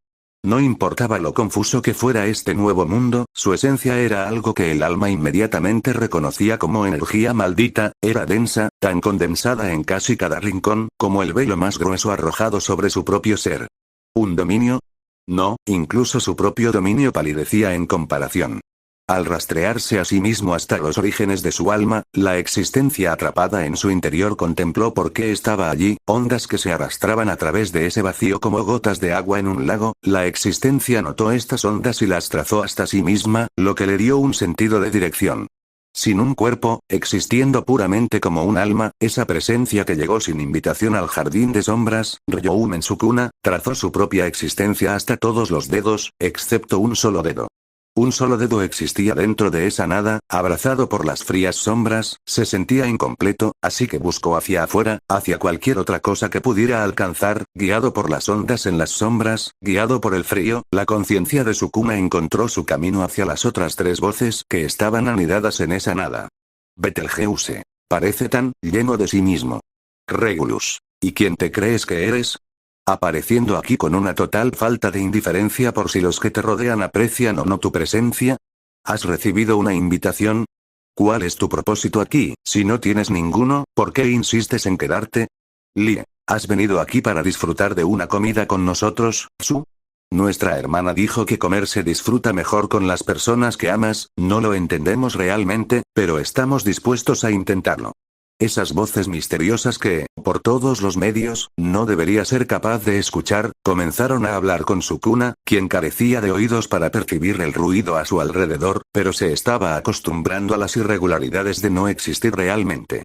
No importaba lo confuso que fuera este nuevo mundo, su esencia era algo que el alma inmediatamente reconocía como energía maldita, era densa, tan condensada en casi cada rincón, como el velo más grueso arrojado sobre su propio ser. ¿Un dominio? No, incluso su propio dominio palidecía en comparación. Al rastrearse a sí mismo hasta los orígenes de su alma, la existencia atrapada en su interior contempló por qué estaba allí, ondas que se arrastraban a través de ese vacío como gotas de agua en un lago, la existencia notó estas ondas y las trazó hasta sí misma, lo que le dio un sentido de dirección. Sin un cuerpo, existiendo puramente como un alma, esa presencia que llegó sin invitación al jardín de sombras, Ryoumen Sukuna, trazó su propia existencia hasta todos los dedos, excepto un solo dedo. Un solo dedo existía dentro de esa nada, abrazado por las frías sombras, se sentía incompleto, así que buscó hacia afuera, hacia cualquier otra cosa que pudiera alcanzar, guiado por las ondas en las sombras, guiado por el frío, la conciencia de Sukuna encontró su camino hacia las otras tres voces que estaban anidadas en esa nada. Betelgeuse. Parece tan lleno de sí mismo. Regulus. ¿Y quién te crees que eres? Apareciendo aquí con una total falta de indiferencia por si los que te rodean aprecian o no tu presencia. ¿Has recibido una invitación? ¿Cuál es tu propósito aquí? Si no tienes ninguno, ¿por qué insistes en quedarte? Lie, ¿has venido aquí para disfrutar de una comida con nosotros, Su? Nuestra hermana dijo que comer se disfruta mejor con las personas que amas, no lo entendemos realmente, pero estamos dispuestos a intentarlo. Esas voces misteriosas que, por todos los medios, no debería ser capaz de escuchar, comenzaron a hablar con Sukuna, quien carecía de oídos para percibir el ruido a su alrededor, pero se estaba acostumbrando a las irregularidades de no existir realmente.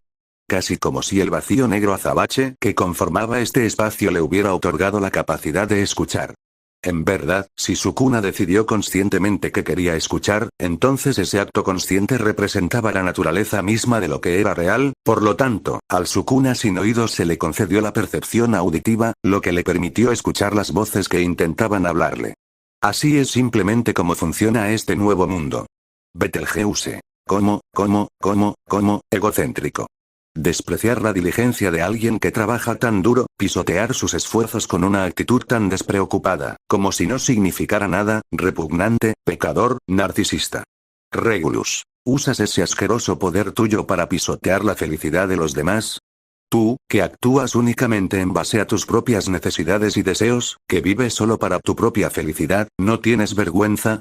Casi como si el vacío negro azabache que conformaba este espacio le hubiera otorgado la capacidad de escuchar. En verdad, si Sukuna decidió conscientemente que quería escuchar, entonces ese acto consciente representaba la naturaleza misma de lo que era real, por lo tanto, al Sukuna sin oídos se le concedió la percepción auditiva, lo que le permitió escuchar las voces que intentaban hablarle. Así es simplemente como funciona este nuevo mundo. Betelgeuse. ¿Cómo, egocéntrico? Despreciar la diligencia de alguien que trabaja tan duro, pisotear sus esfuerzos con una actitud tan despreocupada, como si no significara nada, repugnante, pecador, narcisista. Regulus, ¿usas ese asqueroso poder tuyo para pisotear la felicidad de los demás? Tú, que actúas únicamente en base a tus propias necesidades y deseos, que vives solo para tu propia felicidad, ¿no tienes vergüenza?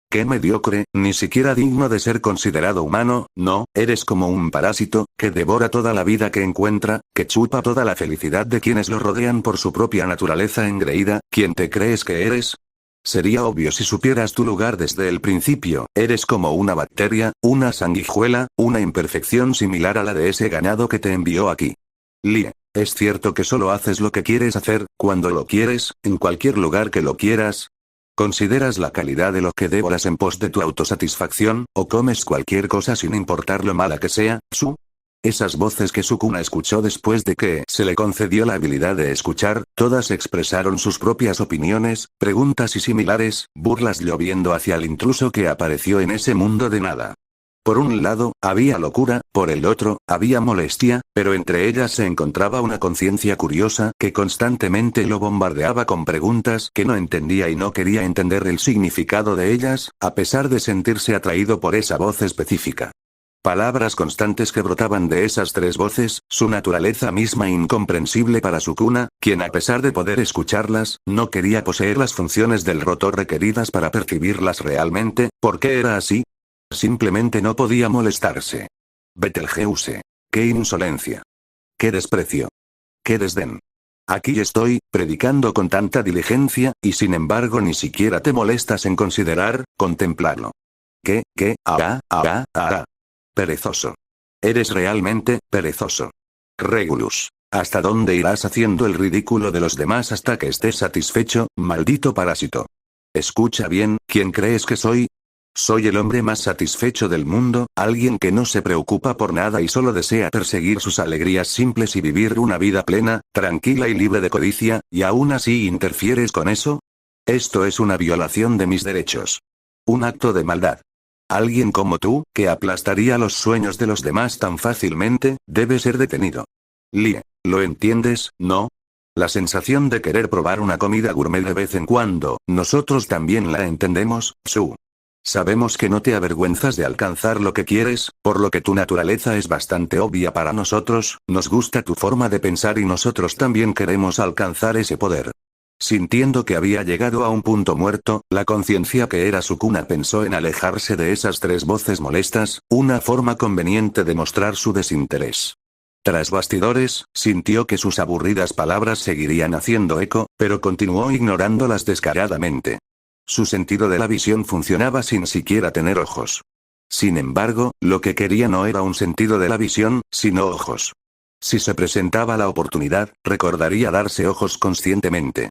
¡Qué mediocre, ni siquiera digno de ser considerado humano! No, eres como un parásito, que devora toda la vida que encuentra, que chupa toda la felicidad de quienes lo rodean por su propia naturaleza engreída. ¿Quién te crees que eres? Sería obvio si supieras tu lugar desde el principio, eres como una bacteria, una sanguijuela, una imperfección similar a la de ese ganado que te envió aquí. Lie, ¿es cierto que solo haces lo que quieres hacer, cuando lo quieres, en cualquier lugar que lo quieras? ¿Consideras la calidad de lo que devoras en pos de tu autosatisfacción, o comes cualquier cosa sin importar lo mala que sea, Su? Esas voces que Sukuna escuchó después de que se le concedió la habilidad de escuchar, todas expresaron sus propias opiniones, preguntas y similares, burlas lloviendo hacia el intruso que apareció en ese mundo de nada. Por un lado, había locura, por el otro, había molestia, pero entre ellas se encontraba una conciencia curiosa que constantemente lo bombardeaba con preguntas que no entendía y no quería entender el significado de ellas, a pesar de sentirse atraído por esa voz específica. Palabras constantes que brotaban de esas tres voces, su naturaleza misma incomprensible para Sukuna, quien a pesar de poder escucharlas, no quería poseer las funciones del rotor requeridas para percibirlas realmente. ¿Por qué era así? Simplemente no podía molestarse. Betelgeuse. ¡Qué insolencia! ¡Qué desprecio! ¡Qué desdén! Aquí estoy, predicando con tanta diligencia, y sin embargo ni siquiera te molestas en considerar, contemplarlo. ¿Qué? Perezoso. Eres realmente, perezoso. Regulus. ¿Hasta dónde irás haciendo el ridículo de los demás hasta que estés satisfecho, maldito parásito? Escucha bien, ¿quién crees que soy? Soy el hombre más satisfecho del mundo, alguien que no se preocupa por nada y solo desea perseguir sus alegrías simples y vivir una vida plena, tranquila y libre de codicia, ¿y aún así interfieres con eso? Esto es una violación de mis derechos. Un acto de maldad. Alguien como tú, que aplastaría los sueños de los demás tan fácilmente, debe ser detenido. Lie, ¿lo entiendes, no? La sensación de querer probar una comida gourmet de vez en cuando, nosotros también la entendemos, Su. Sabemos que no te avergüenzas de alcanzar lo que quieres, por lo que tu naturaleza es bastante obvia para nosotros, nos gusta tu forma de pensar y nosotros también queremos alcanzar ese poder. Sintiendo que había llegado a un punto muerto, la conciencia que era Sukuna pensó en alejarse de esas tres voces molestas, una forma conveniente de mostrar su desinterés. Tras bastidores, sintió que sus aburridas palabras seguirían haciendo eco, pero continuó ignorándolas descaradamente. Su sentido de la visión funcionaba sin siquiera tener ojos. Sin embargo, lo que quería no era un sentido de la visión, sino ojos. Si se presentaba la oportunidad, recordaría darse ojos conscientemente.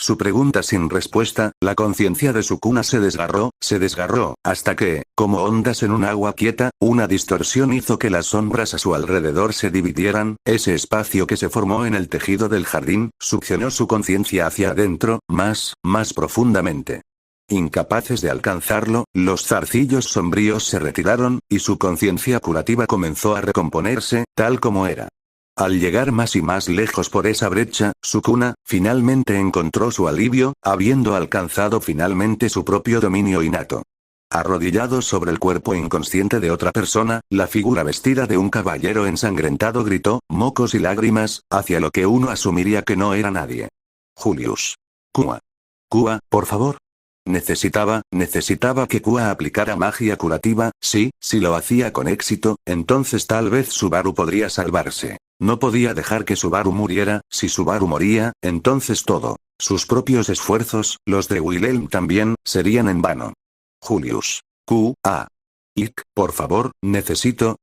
Su pregunta sin respuesta, la conciencia de Sukuna se desgarró, hasta que, como ondas en un agua quieta, una distorsión hizo que las sombras a su alrededor se dividieran, ese espacio que se formó en el tejido del jardín, succionó su conciencia hacia adentro, más profundamente. Incapaces de alcanzarlo, los zarcillos sombríos se retiraron, y su conciencia curativa comenzó a recomponerse, tal como era. Al llegar más y más lejos por esa brecha, Sukuna, finalmente encontró su alivio, habiendo alcanzado finalmente su propio dominio innato. Arrodillado sobre el cuerpo inconsciente de otra persona, la figura vestida de un caballero ensangrentado gritó, mocos y lágrimas, hacia lo que uno asumiría que no era nadie. Julius. Kua. Kua, por favor. Necesitaba que Kua aplicara magia curativa, si lo hacía con éxito, entonces tal vez Subaru podría salvarse. No podía dejar que Subaru muriera, si Subaru moría, entonces sus propios esfuerzos, los de Wilhelm también, serían en vano. Julius. Kua. Ick, por favor, necesito,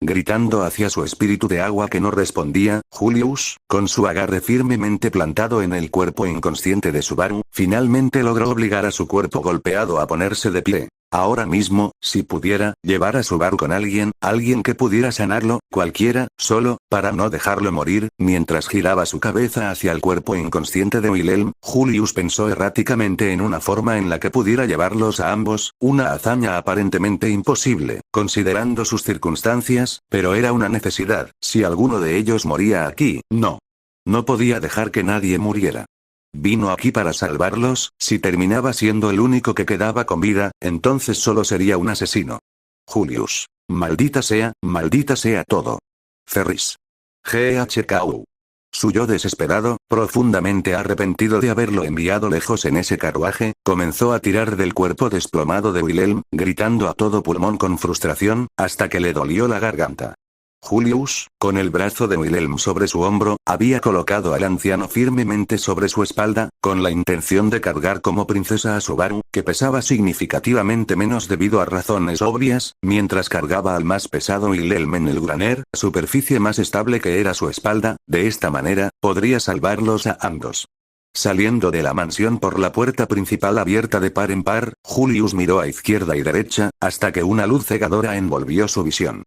gritando hacia su espíritu de agua que no respondía, Julius, con su agarre firmemente plantado en el cuerpo inconsciente de Subaru, finalmente logró obligar a su cuerpo golpeado a ponerse de pie. Ahora mismo, si pudiera, llevar a Subaru con alguien que pudiera sanarlo, cualquiera, solo, para no dejarlo morir, mientras giraba su cabeza hacia el cuerpo inconsciente de Wilhelm, Julius pensó erráticamente en una forma en la que pudiera llevarlos a ambos, una hazaña aparentemente imposible, considerando sus circunstancias, pero era una necesidad, si alguno de ellos moría aquí, no podía dejar que nadie muriera. Vino aquí para salvarlos, si terminaba siendo el único que quedaba con vida, entonces solo sería un asesino. Julius. Maldita sea todo. Ferris. GHKU. Su yo desesperado, profundamente arrepentido de haberlo enviado lejos en ese carruaje, comenzó a tirar del cuerpo desplomado de Wilhelm, gritando a todo pulmón con frustración, hasta que le dolió la garganta. Julius, con el brazo de Wilhelm sobre su hombro, había colocado al anciano firmemente sobre su espalda, con la intención de cargar como princesa a Subaru, que pesaba significativamente menos debido a razones obvias, mientras cargaba al más pesado Wilhelm en el graner, superficie más estable que era su espalda, de esta manera, podría salvarlos a ambos. Saliendo de la mansión por la puerta principal abierta de par en par, Julius miró a izquierda y derecha, hasta que una luz cegadora envolvió su visión.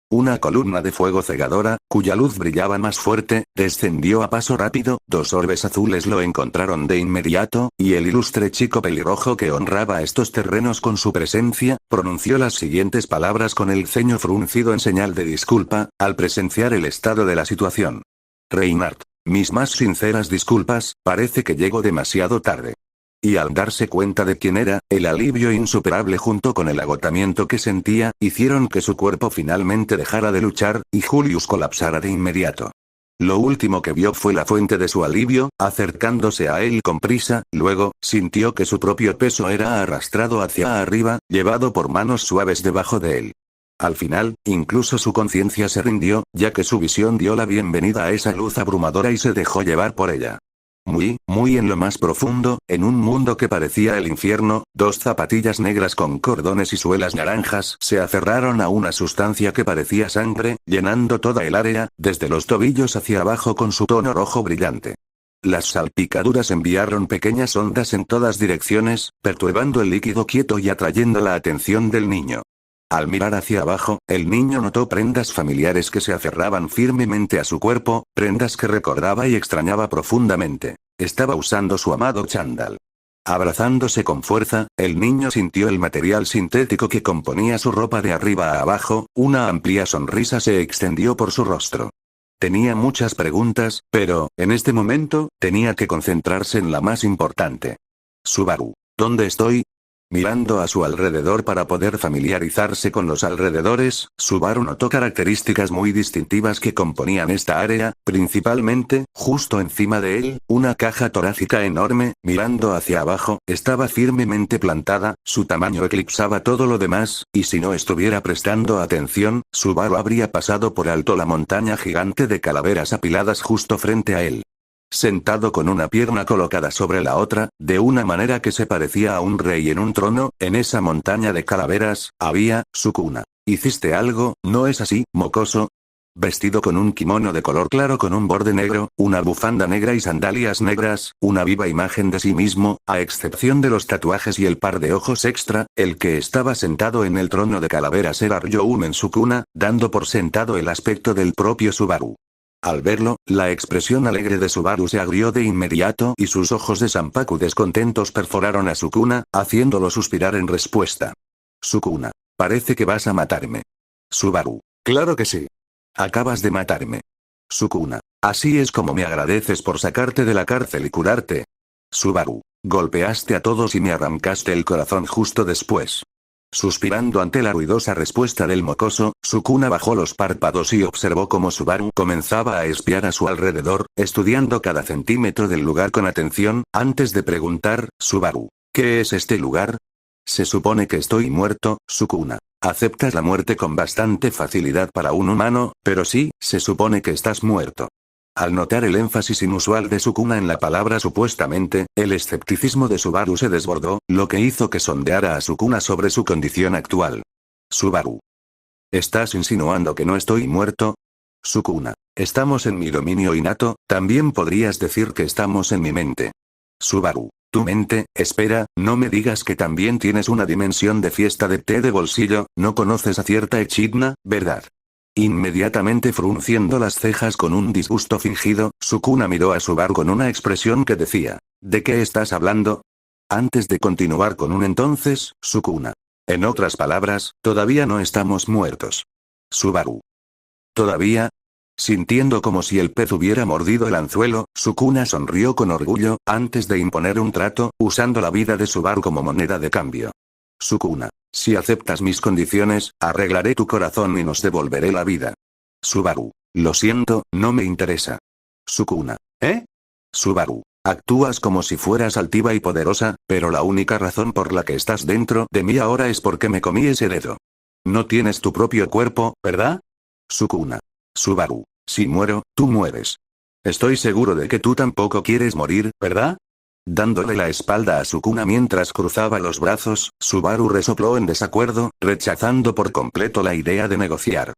Una columna de fuego cegadora, cuya luz brillaba más fuerte, descendió a paso rápido, 2 orbes azules lo encontraron de inmediato, y el ilustre chico pelirrojo que honraba estos terrenos con su presencia, pronunció las siguientes palabras con el ceño fruncido en señal de disculpa, al presenciar el estado de la situación. Reinhardt, mis más sinceras disculpas, parece que llego demasiado tarde. Y al darse cuenta de quién era, el alivio insuperable junto con el agotamiento que sentía, hicieron que su cuerpo finalmente dejara de luchar, y Julius colapsara de inmediato. Lo último que vio fue la fuente de su alivio, acercándose a él con prisa, luego, sintió que su propio peso era arrastrado hacia arriba, llevado por manos suaves debajo de él. Al final, incluso su conciencia se rindió, ya que su visión dio la bienvenida a esa luz abrumadora y se dejó llevar por ella. Muy en lo más profundo, en un mundo que parecía el infierno, 2 zapatillas negras con cordones y suelas naranjas se aferraron a una sustancia que parecía sangre, llenando toda el área, desde los tobillos hacia abajo con su tono rojo brillante. Las salpicaduras enviaron pequeñas ondas en todas direcciones, perturbando el líquido quieto y atrayendo la atención del niño. Al mirar hacia abajo, el niño notó prendas familiares que se aferraban firmemente a su cuerpo, prendas que recordaba y extrañaba profundamente. Estaba usando su amado chándal. Abrazándose con fuerza, el niño sintió el material sintético que componía su ropa de arriba a abajo, una amplia sonrisa se extendió por su rostro. Tenía muchas preguntas, pero, en este momento, tenía que concentrarse en la más importante. Subaru, ¿dónde estoy? Mirando a su alrededor para poder familiarizarse con los alrededores, Subaru notó características muy distintivas que componían esta área, principalmente, justo encima de él, una caja torácica enorme, mirando hacia abajo, estaba firmemente plantada, su tamaño eclipsaba todo lo demás, y si no estuviera prestando atención, Subaru habría pasado por alto la montaña gigante de calaveras apiladas justo frente a él. Sentado con una pierna colocada sobre la otra, de una manera que se parecía a un rey en un trono, en esa montaña de calaveras, había, Sukuna. ¿Hiciste algo, no es así, mocoso? vestido con un kimono de color claro con un borde negro, una bufanda negra y sandalias negras, una viva imagen de sí mismo, a excepción de los tatuajes y el par de ojos extra, el que estaba sentado en el trono de calaveras era Ryou en Sukuna, dando por sentado el aspecto del propio Subaru. Al verlo, la expresión alegre de Subaru se agrió de inmediato y sus ojos de Sanpaku descontentos perforaron a Sukuna, haciéndolo suspirar en respuesta. Sukuna. Parece que vas a matarme. Subaru. Claro que sí. Acabas de matarme. Sukuna. Así es como me agradeces por sacarte de la cárcel y curarte. Subaru. Golpeaste a todos y me arrancaste el corazón justo después. Suspirando ante la ruidosa respuesta del mocoso, Sukuna bajó los párpados y observó cómo Subaru comenzaba a espiar a su alrededor, estudiando cada centímetro del lugar con atención, antes de preguntar, Subaru. ¿Qué es este lugar? Se supone que estoy muerto, Sukuna. Aceptas la muerte con bastante facilidad para un humano, pero sí, se supone que estás muerto. Al notar el énfasis inusual de Sukuna en la palabra supuestamente, el escepticismo de Subaru se desbordó, lo que hizo que sondeara a Sukuna sobre su condición actual. Subaru. ¿Estás insinuando que no estoy muerto? Sukuna. Estamos en mi dominio innato, también podrías decir que estamos en mi mente. Subaru. Tu mente, espera, no me digas que también tienes una dimensión de fiesta de té de bolsillo, no conoces a cierta Echidna, ¿verdad? Inmediatamente frunciendo las cejas con un disgusto fingido, Sukuna miró a Subaru con una expresión que decía, ¿de qué estás hablando? Antes de continuar con un entonces, Sukuna. En otras palabras, todavía no estamos muertos. Subaru. ¿Todavía? Sintiendo como si el pez hubiera mordido el anzuelo, Sukuna sonrió con orgullo, antes de imponer un trato, usando la vida de Subaru como moneda de cambio. Sukuna. Si aceptas mis condiciones, arreglaré tu corazón y nos devolveré la vida. Subaru. Lo siento, no me interesa. Sukuna. ¿Eh? Subaru. Actúas como si fueras altiva y poderosa, pero la única razón por la que estás dentro de mí ahora es porque me comí ese dedo. No tienes tu propio cuerpo, ¿verdad? Sukuna. Subaru. Si muero, tú mueres. Estoy seguro de que tú tampoco quieres morir, ¿verdad? Dándole la espalda a Sukuna mientras cruzaba los brazos, Subaru resopló en desacuerdo, rechazando por completo la idea de negociar.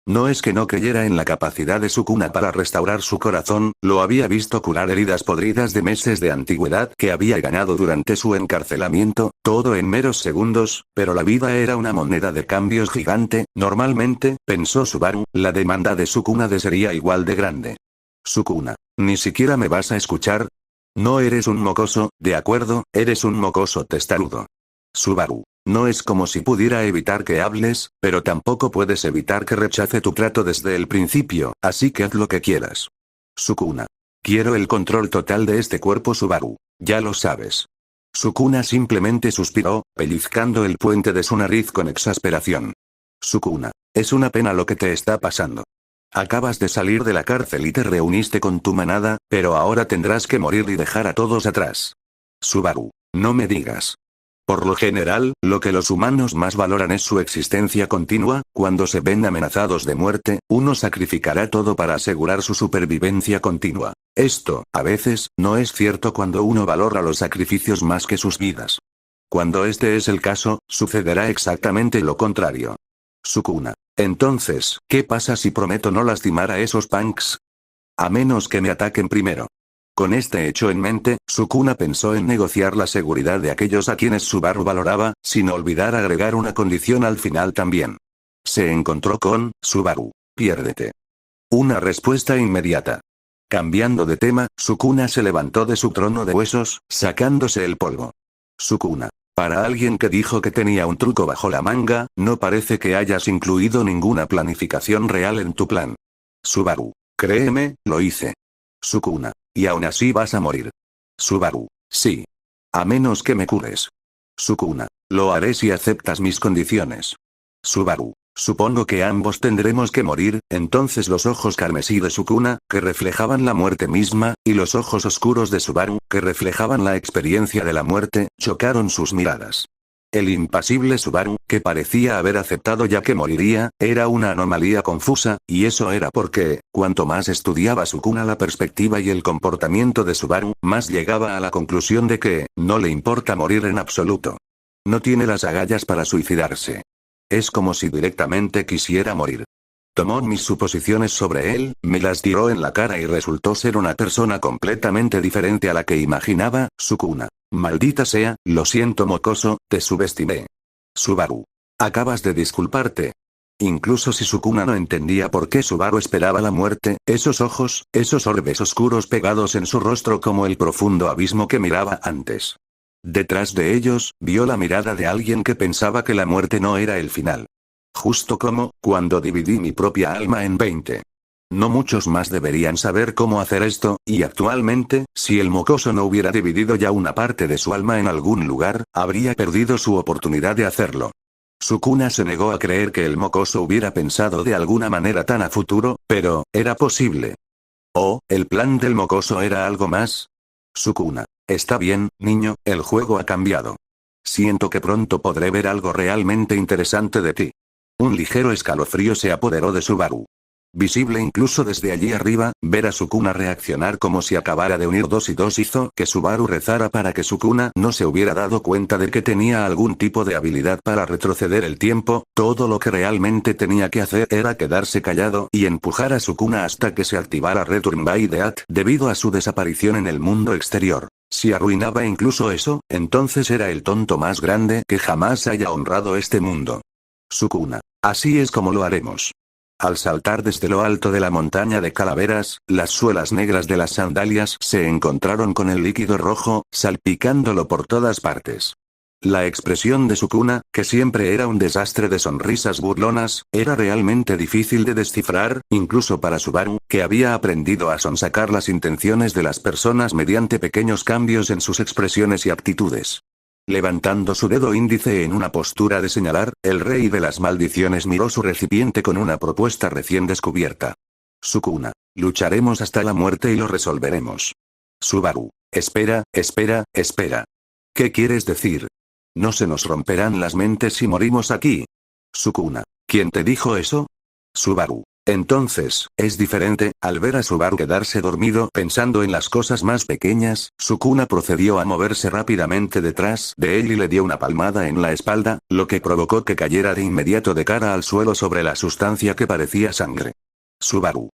No es que no creyera en la capacidad de Sukuna para restaurar su corazón, lo había visto curar heridas podridas de meses de antigüedad que había ganado durante su encarcelamiento, todo en meros segundos, pero la vida era una moneda de cambios gigante, normalmente, pensó Subaru, la demanda de Sukuna sería igual de grande. Sukuna. ¿Ni siquiera me vas a escuchar? No eres un mocoso, de acuerdo, eres un mocoso testarudo. Subaru. No es como si pudiera evitar que hables, pero tampoco puedes evitar que rechace tu trato desde el principio, así que haz lo que quieras. Sukuna. Quiero el control total de este cuerpo Subaru. Ya lo sabes. Sukuna simplemente suspiró, pellizcando el puente de su nariz con exasperación. Sukuna. Es una pena lo que te está pasando. Acabas de salir de la cárcel y te reuniste con tu manada, pero ahora tendrás que morir y dejar a todos atrás. Subaru. No me digas. Por lo general, lo que los humanos más valoran es su existencia continua, cuando se ven amenazados de muerte, uno sacrificará todo para asegurar su supervivencia continua. Esto, a veces, no es cierto cuando uno valora los sacrificios más que sus vidas. Cuando este es el caso, sucederá exactamente lo contrario. Sukuna. Entonces, ¿qué pasa si prometo no lastimar a esos punks? A menos que me ataquen primero. Con este hecho en mente, Sukuna pensó en negociar la seguridad de aquellos a quienes Subaru valoraba, sin olvidar agregar una condición al final también. Se encontró con, Subaru, piérdete. Una respuesta inmediata. Cambiando de tema, Sukuna se levantó de su trono de huesos, sacándose el polvo. Sukuna. Para alguien que dijo que tenía un truco bajo la manga, no parece que hayas incluido ninguna planificación real en tu plan. Subaru. Créeme, lo hice. Sukuna. Y aún así vas a morir. Subaru. Sí. A menos que me cures. Sukuna. Lo haré si aceptas mis condiciones. Subaru. Supongo que ambos tendremos que morir, entonces los ojos carmesí de Sukuna, que reflejaban la muerte misma, y los ojos oscuros de Subaru, que reflejaban la experiencia de la muerte, chocaron sus miradas. El impasible Subaru, que parecía haber aceptado ya que moriría, era una anomalía confusa, y eso era porque, cuanto más estudiaba Sukuna la perspectiva y el comportamiento de Subaru, más llegaba a la conclusión de que, no le importa morir en absoluto. No tiene las agallas para suicidarse. Es como si directamente quisiera morir. Tomó mis suposiciones sobre él, me las tiró en la cara y resultó ser una persona completamente diferente a la que imaginaba. Sukuna. Maldita sea, lo siento mocoso, te subestimé. Subaru. Acabas de disculparte. Incluso si Sukuna no entendía por qué Subaru esperaba la muerte, esos ojos, esos orbes oscuros pegados en su rostro como el profundo abismo que miraba antes. Detrás de ellos, vio la mirada de alguien que pensaba que la muerte no era el final. Justo como, cuando dividí mi propia alma en 20. No muchos más deberían saber cómo hacer esto, y actualmente, si el mocoso no hubiera dividido ya una parte de su alma en algún lugar, habría perdido su oportunidad de hacerlo. Sukuna se negó a creer que el mocoso hubiera pensado de alguna manera tan a futuro, pero, era posible. ¿O, el plan del mocoso era algo más? Sukuna. Está bien, niño, el juego ha cambiado. Siento que pronto podré ver algo realmente interesante de ti. Un ligero escalofrío se apoderó de Subaru. Visible incluso desde allí arriba, ver a Sukuna reaccionar como si acabara de unir 2 y 2 hizo que Subaru rezara para que Sukuna no se hubiera dado cuenta de que tenía algún tipo de habilidad para retroceder el tiempo. Todo lo que realmente tenía que hacer era quedarse callado y empujar a Sukuna hasta que se activara Return by Death debido a su desaparición en el mundo exterior. Si arruinaba incluso eso, entonces era el tonto más grande que jamás haya honrado este mundo. Sukuna. Así es como lo haremos. Al saltar desde lo alto de la montaña de calaveras, las suelas negras de las sandalias se encontraron con el líquido rojo, salpicándolo por todas partes. La expresión de Sukuna, que siempre era un desastre de sonrisas burlonas, era realmente difícil de descifrar, incluso para Subaru, que había aprendido a sonsacar las intenciones de las personas mediante pequeños cambios en sus expresiones y actitudes. Levantando su dedo índice en una postura de señalar, el rey de las maldiciones miró su recipiente con una propuesta recién descubierta. Sukuna. Lucharemos hasta la muerte y lo resolveremos. Subaru. Espera, espera, espera. ¿Qué quieres decir? ¿No se nos romperán las mentes si morimos aquí? Sukuna. ¿Quién te dijo eso? Subaru. Entonces, es diferente. Al ver a Subaru quedarse dormido pensando en las cosas más pequeñas, Sukuna procedió a moverse rápidamente detrás de él y le dio una palmada en la espalda, lo que provocó que cayera de inmediato de cara al suelo sobre la sustancia que parecía sangre. Subaru.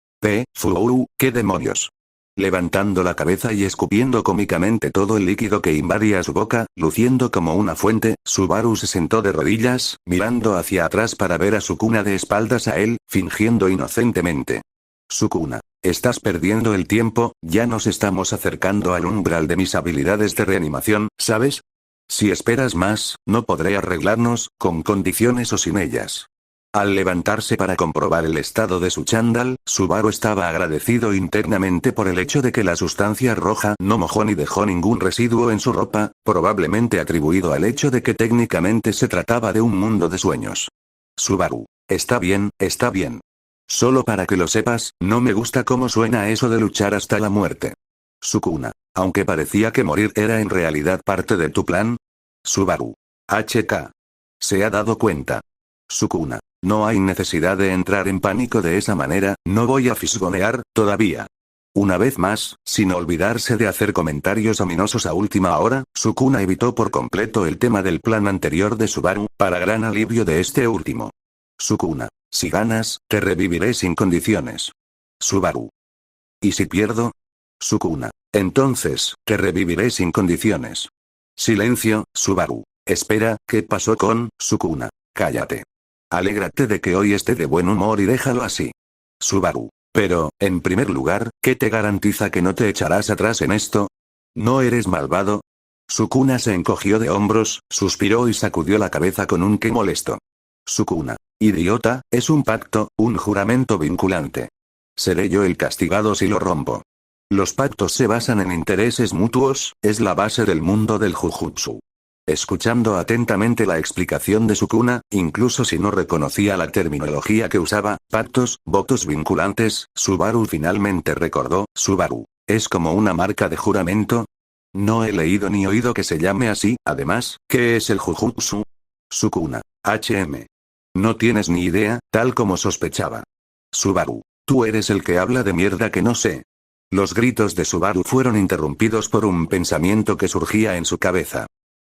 Furu, ¿qué demonios? Levantando la cabeza y escupiendo cómicamente todo el líquido que invadía su boca, luciendo como una fuente, Subaru se sentó de rodillas, mirando hacia atrás para ver a Sukuna de espaldas a él, fingiendo inocentemente. Sukuna. Estás perdiendo el tiempo, ya nos estamos acercando al umbral de mis habilidades de reanimación, ¿sabes? Si esperas más, no podré arreglarnos, con condiciones o sin ellas. Al levantarse para comprobar el estado de su chándal, Subaru estaba agradecido internamente por el hecho de que la sustancia roja no mojó ni dejó ningún residuo en su ropa, probablemente atribuido al hecho de que técnicamente se trataba de un mundo de sueños. Subaru. Está bien, está bien. Solo para que lo sepas, no me gusta cómo suena eso de luchar hasta la muerte. Sukuna. Aunque parecía que morir era en realidad parte de tu plan. Subaru. HK. Se ha dado cuenta. Sukuna. No hay necesidad de entrar en pánico de esa manera, no voy a fisgonear, todavía. Una vez más, sin olvidarse de hacer comentarios ominosos a última hora, Sukuna evitó por completo el tema del plan anterior de Subaru, para gran alivio de este último. Sukuna. Si ganas, te reviviré sin condiciones. Subaru. ¿Y si pierdo? Sukuna. Entonces, te reviviré sin condiciones. Silencio, Subaru. Espera, ¿qué pasó con Sukuna? Cállate. Alégrate de que hoy esté de buen humor y déjalo así. Subaru. Pero, en primer lugar, ¿qué te garantiza que no te echarás atrás en esto? ¿No eres malvado? Sukuna se encogió de hombros, suspiró y sacudió la cabeza con un qué molesto. Sukuna. Idiota, es un pacto, un juramento vinculante. Seré yo el castigado si lo rompo. Los pactos se basan en intereses mutuos, es la base del mundo del Jujutsu. Escuchando atentamente la explicación de Sukuna, incluso si no reconocía la terminología que usaba, pactos, votos vinculantes, Subaru finalmente recordó, Subaru. ¿Es como una marca de juramento? No he leído ni oído que se llame así, además, ¿qué es el Jujutsu? Sukuna. No tienes ni idea, tal como sospechaba. Subaru. Tú eres el que habla de mierda que no sé. Los gritos de Subaru fueron interrumpidos por un pensamiento que surgía en su cabeza.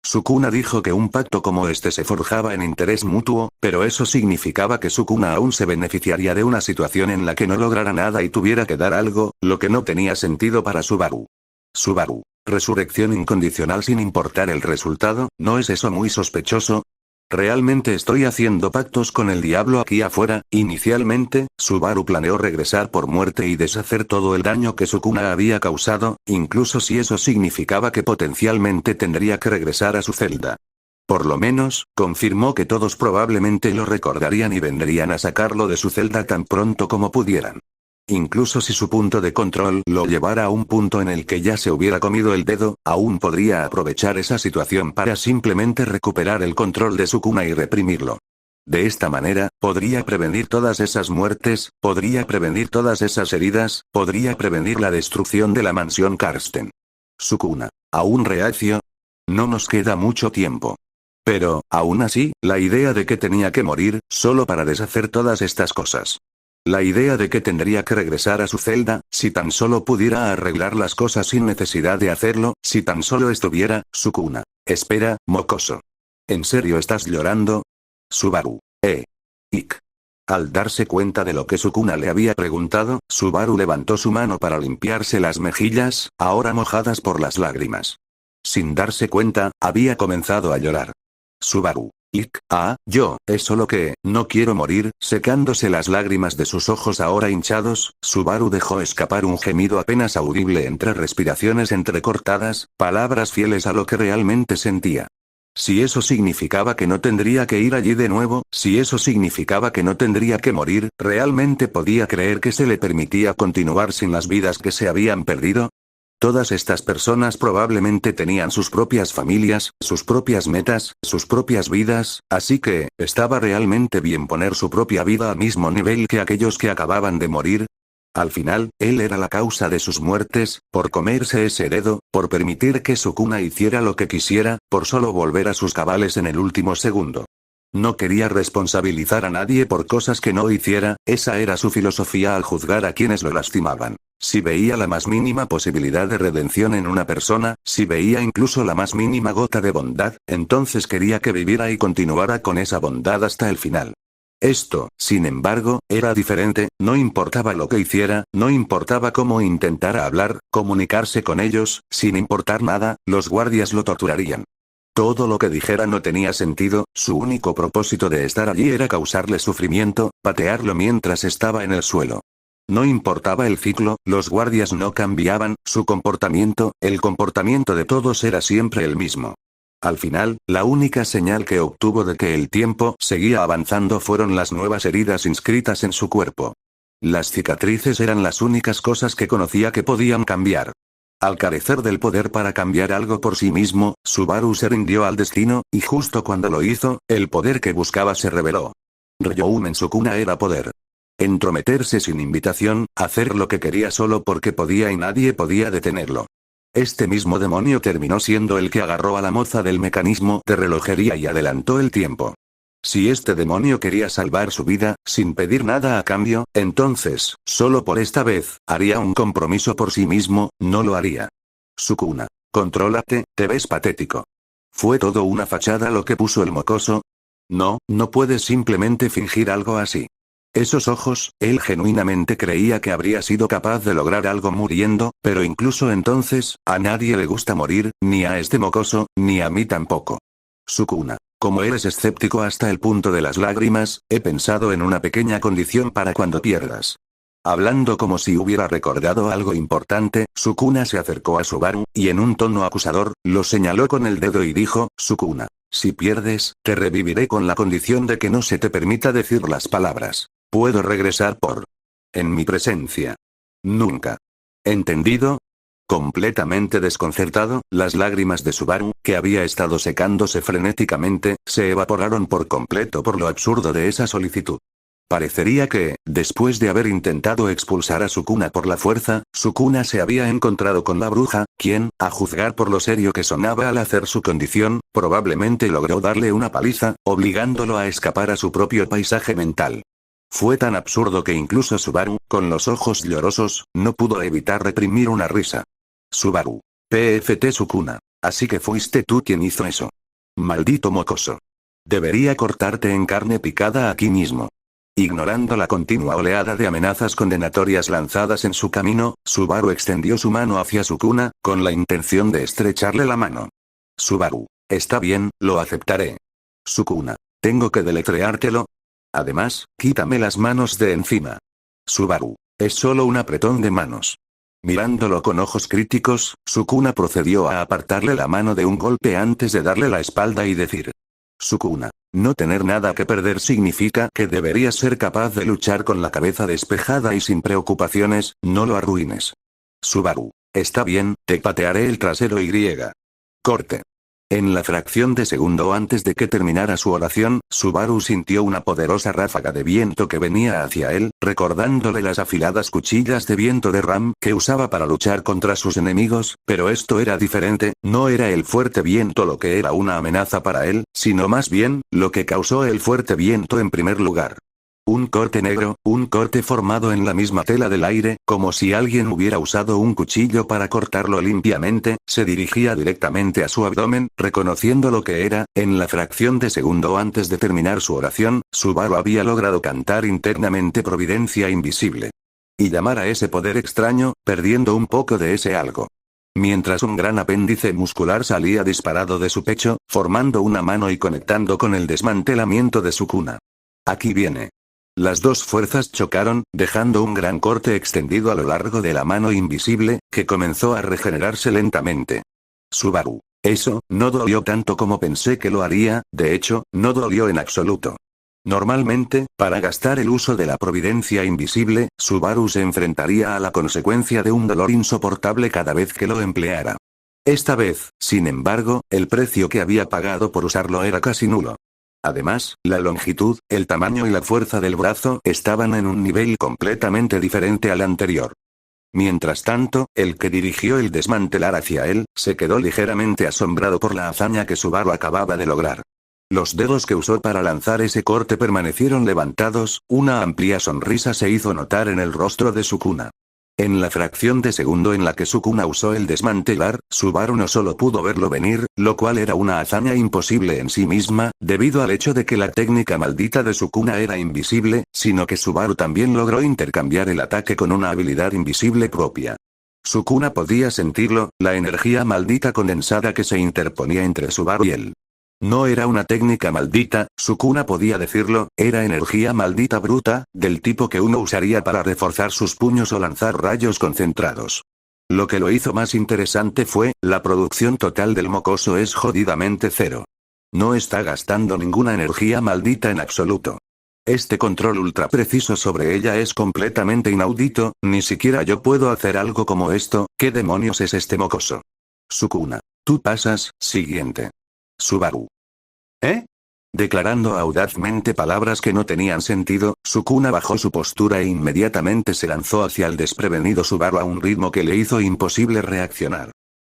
Sukuna dijo que un pacto como este se forjaba en interés mutuo, pero eso significaba que Sukuna aún se beneficiaría de una situación en la que no lograra nada y tuviera que dar algo, lo que no tenía sentido para Subaru. Subaru. Resurrección incondicional sin importar el resultado, ¿no es eso muy sospechoso? ¿Realmente estoy haciendo pactos con el diablo aquí afuera? Inicialmente, Subaru planeó regresar por muerte y deshacer todo el daño que Sukuna había causado, incluso si eso significaba que potencialmente tendría que regresar a su celda. Por lo menos, confirmó que todos probablemente lo recordarían y vendrían a sacarlo de su celda tan pronto como pudieran. Incluso si su punto de control lo llevara a un punto en el que ya se hubiera comido el dedo, aún podría aprovechar esa situación para simplemente recuperar el control de Sukuna y reprimirlo. De esta manera, podría prevenir todas esas muertes, podría prevenir todas esas heridas, podría prevenir la destrucción de la mansión Karsten. Sukuna. ¿Aún reacio? No nos queda mucho tiempo. Pero, aún así, la idea de que tenía que morir, solo para deshacer todas estas cosas. La idea de que tendría que regresar a su celda, si tan solo pudiera arreglar las cosas sin necesidad de hacerlo, si tan solo estuviera, Sukuna. Espera, mocoso. ¿En serio estás llorando? Subaru. Ik. Al darse cuenta de lo que Sukuna le había preguntado, Subaru levantó su mano para limpiarse las mejillas, ahora mojadas por las lágrimas. Sin darse cuenta, había comenzado a llorar. Subaru. Yo, es solo que, no quiero morir, secándose las lágrimas de sus ojos ahora hinchados, Subaru dejó escapar un gemido apenas audible entre respiraciones entrecortadas, palabras fieles a lo que realmente sentía. Si eso significaba que no tendría que ir allí de nuevo, si eso significaba que no tendría que morir, ¿realmente podía creer que se le permitía continuar sin las vidas que se habían perdido? Todas estas personas probablemente tenían sus propias familias, sus propias metas, sus propias vidas, así que, ¿estaba realmente bien poner su propia vida al mismo nivel que aquellos que acababan de morir? Al final, él era la causa de sus muertes, por comerse ese dedo, por permitir que Sukuna hiciera lo que quisiera, por solo volver a sus cabales en el último segundo. No quería responsabilizar a nadie por cosas que no hiciera, esa era su filosofía al juzgar a quienes lo lastimaban. Si veía la más mínima posibilidad de redención en una persona, si veía incluso la más mínima gota de bondad, entonces quería que viviera y continuara con esa bondad hasta el final. Esto, sin embargo, era diferente, no importaba lo que hiciera, no importaba cómo intentara hablar, comunicarse con ellos, sin importar nada, los guardias lo torturarían. Todo lo que dijera no tenía sentido, su único propósito de estar allí era causarle sufrimiento, patearlo mientras estaba en el suelo. No importaba el ciclo, los guardias no cambiaban, su comportamiento, el comportamiento de todos era siempre el mismo. Al final, la única señal que obtuvo de que el tiempo seguía avanzando fueron las nuevas heridas inscritas en su cuerpo. Las cicatrices eran las únicas cosas que conocía que podían cambiar. Al carecer del poder para cambiar algo por sí mismo, Subaru se rindió al destino, y justo cuando lo hizo, el poder que buscaba se reveló. Ryoumen Sukuna era poder. Entrometerse sin invitación, hacer lo que quería solo porque podía y nadie podía detenerlo. Este mismo demonio terminó siendo el que agarró a la moza del mecanismo de relojería y adelantó el tiempo. Si este demonio quería salvar su vida, sin pedir nada a cambio, entonces, solo por esta vez, haría un compromiso por sí mismo, no lo haría. Sukuna. Contrólate, te ves patético. ¿Fue todo una fachada lo que puso el mocoso? No, no puedes simplemente fingir algo así. Esos ojos, él genuinamente creía que habría sido capaz de lograr algo muriendo, pero incluso entonces, a nadie le gusta morir, ni a este mocoso, ni a mí tampoco. Sukuna. Como eres escéptico hasta el punto de las lágrimas, he pensado en una pequeña condición para cuando pierdas. Hablando como si hubiera recordado algo importante, Sukuna se acercó a Subaru, y en un tono acusador, lo señaló con el dedo y dijo, Sukuna, si pierdes, te reviviré con la condición de que no se te permita decir las palabras. Puedo regresar en mi presencia. Nunca. ¿Entendido? Completamente desconcertado, las lágrimas de Subaru, que había estado secándose frenéticamente, se evaporaron por completo por lo absurdo de esa solicitud. Parecería que, después de haber intentado expulsar a Sukuna por la fuerza, Sukuna se había encontrado con la bruja, quien, a juzgar por lo serio que sonaba al hacer su condición, probablemente logró darle una paliza, obligándolo a escapar a su propio paisaje mental. Fue tan absurdo que incluso Subaru, con los ojos llorosos, no pudo evitar reprimir una risa. Subaru. PFT Sukuna. Así que fuiste tú quien hizo eso. Maldito mocoso. Debería cortarte en carne picada aquí mismo. Ignorando la continua oleada de amenazas condenatorias lanzadas en su camino, Subaru extendió su mano hacia Sukuna, con la intención de estrecharle la mano. Subaru. Está bien, lo aceptaré. Sukuna. ¿Tengo que deletreártelo? Además, quítame las manos de encima. Subaru. Es solo un apretón de manos. Mirándolo con ojos críticos, Sukuna procedió a apartarle la mano de un golpe antes de darle la espalda y decir. Sukuna. No tener nada que perder significa que deberías ser capaz de luchar con la cabeza despejada y sin preocupaciones, no lo arruines. Subaru. Está bien, te patearé el trasero y. Corte. En la fracción de segundo antes de que terminara su oración, Subaru sintió una poderosa ráfaga de viento que venía hacia él, recordándole las afiladas cuchillas de viento de Ram que usaba para luchar contra sus enemigos, pero esto era diferente, no era el fuerte viento lo que era una amenaza para él, sino más bien, lo que causó el fuerte viento en primer lugar. Un corte negro, un corte formado en la misma tela del aire, como si alguien hubiera usado un cuchillo para cortarlo limpiamente, se dirigía directamente a su abdomen, reconociendo lo que era, en la fracción de segundo antes de terminar su oración, Subaru había logrado cantar internamente Providencia Invisible. Y llamar a ese poder extraño, perdiendo un poco de ese algo. Mientras un gran apéndice muscular salía disparado de su pecho, formando una mano y conectando con el desmantelamiento de Sukuna. Aquí viene. Las dos fuerzas chocaron, dejando un gran corte extendido a lo largo de la mano invisible, que comenzó a regenerarse lentamente. Subaru. Eso, no dolió tanto como pensé que lo haría, de hecho, no dolió en absoluto. Normalmente, para gastar el uso de la providencia invisible, Subaru se enfrentaría a la consecuencia de un dolor insoportable cada vez que lo empleara. Esta vez, sin embargo, el precio que había pagado por usarlo era casi nulo. Además, la longitud, el tamaño y la fuerza del brazo estaban en un nivel completamente diferente al anterior. Mientras tanto, el que dirigió el desmantelar hacia él, se quedó ligeramente asombrado por la hazaña que Subaru acababa de lograr. Los dedos que usó para lanzar ese corte permanecieron levantados, una amplia sonrisa se hizo notar en el rostro de Sukuna. En la fracción de segundo en la que Sukuna usó el desmantelar, Subaru no solo pudo verlo venir, lo cual era una hazaña imposible en sí misma, debido al hecho de que la técnica maldita de Sukuna era invisible, sino que Subaru también logró intercambiar el ataque con una habilidad invisible propia. Sukuna podía sentirlo, la energía maldita condensada que se interponía entre Subaru y él. No era una técnica maldita, Sukuna podía decirlo, era energía maldita bruta, del tipo que uno usaría para reforzar sus puños o lanzar rayos concentrados. Lo que lo hizo más interesante fue, la producción total del mocoso es jodidamente cero. No está gastando ninguna energía maldita en absoluto. Este control ultra preciso sobre ella es completamente inaudito, ni siquiera yo puedo hacer algo como esto, ¿qué demonios es este mocoso? Sukuna. Tú pasas, siguiente. Subaru. ¿Eh? Declarando audazmente palabras que no tenían sentido, Sukuna bajó su postura e inmediatamente se lanzó hacia el desprevenido Subaru a un ritmo que le hizo imposible reaccionar.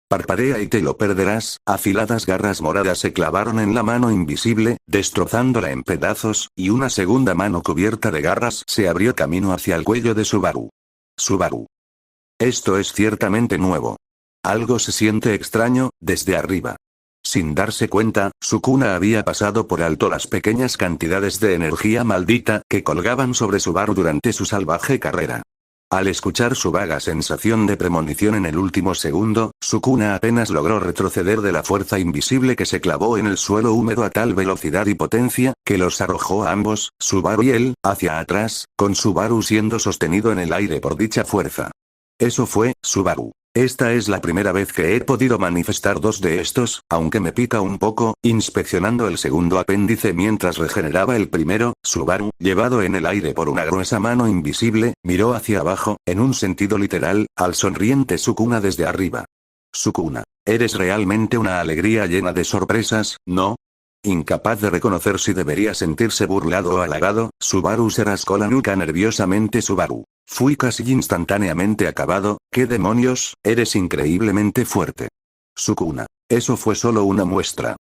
Parpadea y te lo perderás, afiladas garras moradas se clavaron en la mano invisible, destrozándola en pedazos, y una segunda mano cubierta de garras se abrió camino hacia el cuello de Subaru. Subaru. Esto es ciertamente nuevo. Algo se siente extraño, desde arriba. Sin darse cuenta, Sukuna había pasado por alto las pequeñas cantidades de energía maldita que colgaban sobre Subaru durante su salvaje carrera. Al escuchar su vaga sensación de premonición en el último segundo, Sukuna apenas logró retroceder de la fuerza invisible que se clavó en el suelo húmedo a tal velocidad y potencia, que los arrojó a ambos, Subaru y él, hacia atrás, con Subaru siendo sostenido en el aire por dicha fuerza. Eso fue, Subaru. Esta es la primera vez que he podido manifestar dos de estos, aunque me pica un poco, inspeccionando el segundo apéndice mientras regeneraba el primero, Subaru, llevado en el aire por una gruesa mano invisible, miró hacia abajo, en un sentido literal, al sonriente Sukuna desde arriba. Sukuna. Eres realmente una alegría llena de sorpresas, ¿no? Incapaz de reconocer si debería sentirse burlado o halagado, Subaru se rascó la nuca nerviosamente. Subaru. Fui casi instantáneamente acabado, ¿qué demonios? Eres increíblemente fuerte. Sukuna. Eso fue solo una muestra.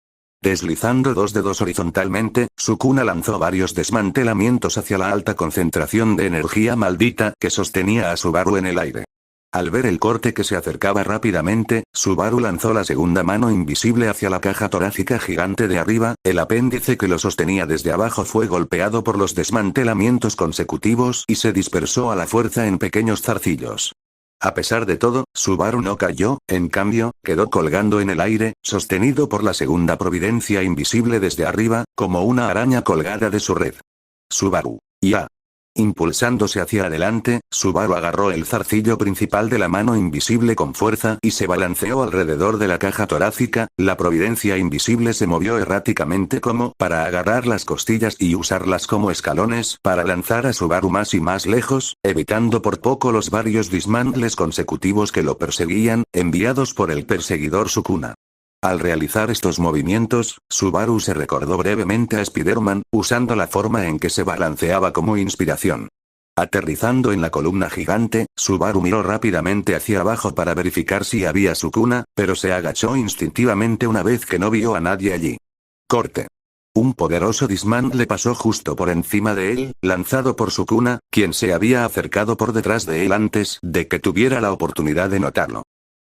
Deslizando dos dedos horizontalmente, Sukuna lanzó varios desmantelamientos hacia la alta concentración de energía maldita que sostenía a Subaru en el aire. Al ver el corte que se acercaba rápidamente, Subaru lanzó la segunda mano invisible hacia la caja torácica gigante de arriba, el apéndice que lo sostenía desde abajo fue golpeado por los desmantelamientos consecutivos y se dispersó a la fuerza en pequeños zarcillos. A pesar de todo, Subaru no cayó, en cambio, quedó colgando en el aire, sostenido por la segunda providencia invisible desde arriba, como una araña colgada de su red. Subaru. Ya. Impulsándose hacia adelante, Subaru agarró el zarcillo principal de la mano invisible con fuerza y se balanceó alrededor de la caja torácica. La providencia invisible se movió erráticamente como para agarrar las costillas y usarlas como escalones para lanzar a Subaru más y más lejos, evitando por poco los varios dismantles consecutivos que lo perseguían, enviados por el perseguidor Sukuna. Al realizar estos movimientos, Subaru se recordó brevemente a Spider-Man, usando la forma en que se balanceaba como inspiración. Aterrizando en la columna gigante, Subaru miró rápidamente hacia abajo para verificar si había Sukuna, pero se agachó instintivamente una vez que no vio a nadie allí. Corte. Un poderoso desmantle pasó justo por encima de él, lanzado por Sukuna, quien se había acercado por detrás de él antes de que tuviera la oportunidad de notarlo.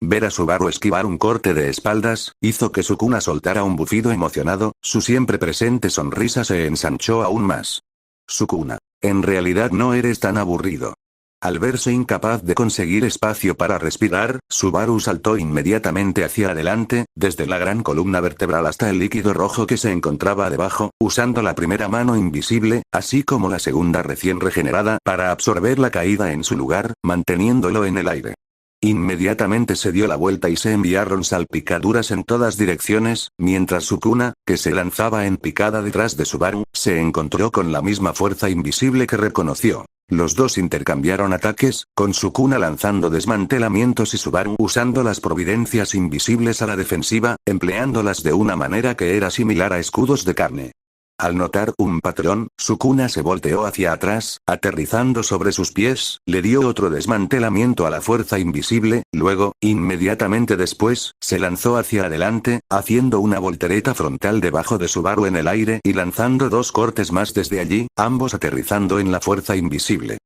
Ver a Subaru esquivar un corte de espaldas, hizo que Sukuna soltara un bufido emocionado, su siempre presente sonrisa se ensanchó aún más. Sukuna. En realidad no eres tan aburrido. Al verse incapaz de conseguir espacio para respirar, Subaru saltó inmediatamente hacia adelante, desde la gran columna vertebral hasta el líquido rojo que se encontraba debajo, usando la primera mano invisible, así como la segunda recién regenerada, para absorber la caída en su lugar, manteniéndolo en el aire. Inmediatamente se dio la vuelta y se enviaron salpicaduras en todas direcciones, mientras Sukuna, que se lanzaba en picada detrás de Subaru, se encontró con la misma fuerza invisible que reconoció. Los dos intercambiaron ataques, con Sukuna lanzando desmantelamientos y Subaru usando las providencias invisibles a la defensiva, empleándolas de una manera que era similar a escudos de carne. Al notar un patrón, Sukuna se volteó hacia atrás, aterrizando sobre sus pies, le dio otro desmantelamiento a la fuerza invisible, luego, inmediatamente después, se lanzó hacia adelante, haciendo una voltereta frontal debajo de Subaru en el aire y lanzando dos cortes más desde allí, ambos aterrizando en la fuerza invisible.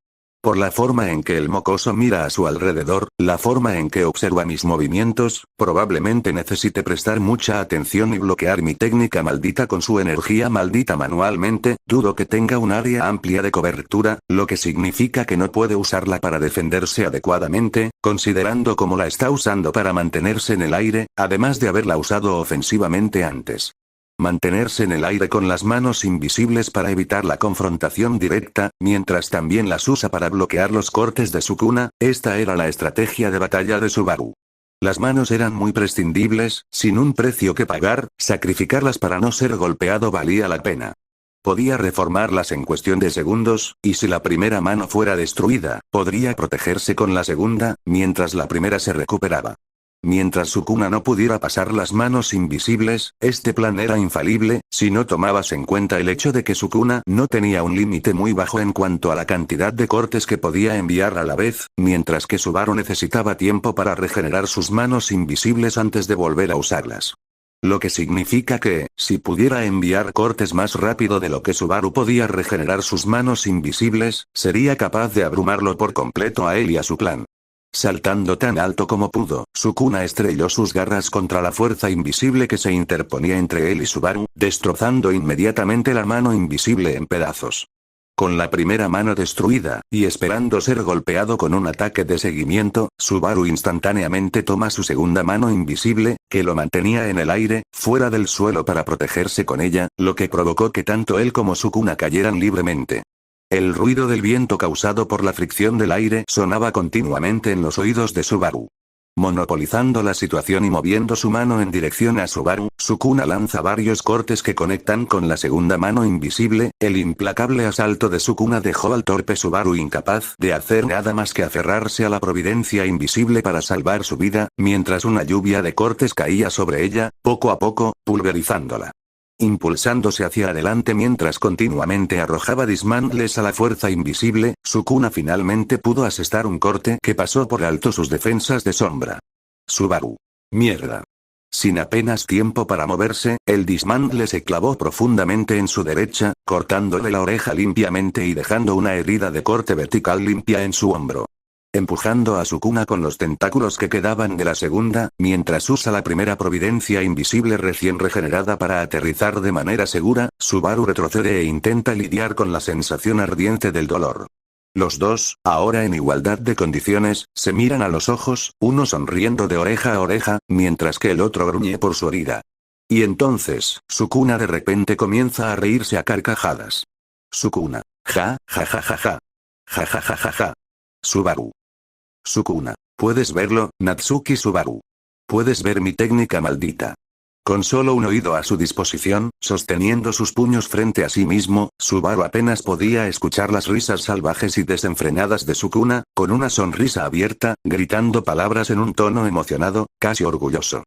Por la forma en que el mocoso mira a su alrededor, la forma en que observa mis movimientos, probablemente necesite prestar mucha atención y bloquear mi técnica maldita con su energía maldita manualmente, dudo que tenga un área amplia de cobertura, lo que significa que no puede usarla para defenderse adecuadamente, considerando cómo la está usando para mantenerse en el aire, además de haberla usado ofensivamente antes. Mantenerse en el aire con las manos invisibles para evitar la confrontación directa, mientras también las usa para bloquear los cortes de Sukuna, esta era la estrategia de batalla de Subaru. Las manos eran muy prescindibles, sin un precio que pagar, sacrificarlas para no ser golpeado valía la pena. Podía reformarlas en cuestión de segundos, y si la primera mano fuera destruida, podría protegerse con la segunda, mientras la primera se recuperaba. Mientras Sukuna no pudiera pasar las manos invisibles, este plan era infalible, si no tomabas en cuenta el hecho de que Sukuna no tenía un límite muy bajo en cuanto a la cantidad de cortes que podía enviar a la vez, mientras que Subaru necesitaba tiempo para regenerar sus manos invisibles antes de volver a usarlas. Lo que significa que, si pudiera enviar cortes más rápido de lo que Subaru podía regenerar sus manos invisibles, sería capaz de abrumarlo por completo a él y a su plan. Saltando tan alto como pudo, Sukuna estrelló sus garras contra la fuerza invisible que se interponía entre él y Subaru, destrozando inmediatamente la mano invisible en pedazos. Con la primera mano destruida, y esperando ser golpeado con un ataque de seguimiento, Subaru instantáneamente toma su segunda mano invisible, que lo mantenía en el aire, fuera del suelo para protegerse con ella, lo que provocó que tanto él como Sukuna cayeran libremente. El ruido del viento causado por la fricción del aire sonaba continuamente en los oídos de Subaru. Monopolizando la situación y moviendo su mano en dirección a Subaru, Sukuna lanza varios cortes que conectan con la segunda mano invisible. El implacable asalto de Sukuna dejó al torpe Subaru incapaz de hacer nada más que aferrarse a la providencia invisible para salvar su vida, mientras una lluvia de cortes caía sobre ella, poco a poco, pulverizándola. Impulsándose hacia adelante mientras continuamente arrojaba desmantles a la fuerza invisible, Sukuna finalmente pudo asestar un corte que pasó por alto sus defensas de sombra. Subaru. Mierda. Sin apenas tiempo para moverse, el desmantle se clavó profundamente en su derecha, cortándole la oreja limpiamente y dejando una herida de corte vertical limpia en su hombro. empujando a Sukuna con los tentáculos que quedaban de la segunda, mientras usa la primera providencia invisible recién regenerada para aterrizar de manera segura. Subaru retrocede e intenta lidiar con la sensación ardiente del dolor. Los dos, ahora en igualdad de condiciones, se miran a los ojos, uno sonriendo de oreja a oreja, mientras que el otro gruñe por su herida. Y entonces, Sukuna de repente comienza a reírse a carcajadas. Sukuna. Ja, ja ja ja ja. Ja ja ja ja ja. Subaru. Sukuna. ¿Puedes verlo, Natsuki Subaru? ¿Puedes ver mi técnica maldita? Con solo un oído a su disposición, sosteniendo sus puños frente a sí mismo, Subaru apenas podía escuchar las risas salvajes y desenfrenadas de Sukuna, con una sonrisa abierta, gritando palabras en un tono emocionado, casi orgulloso.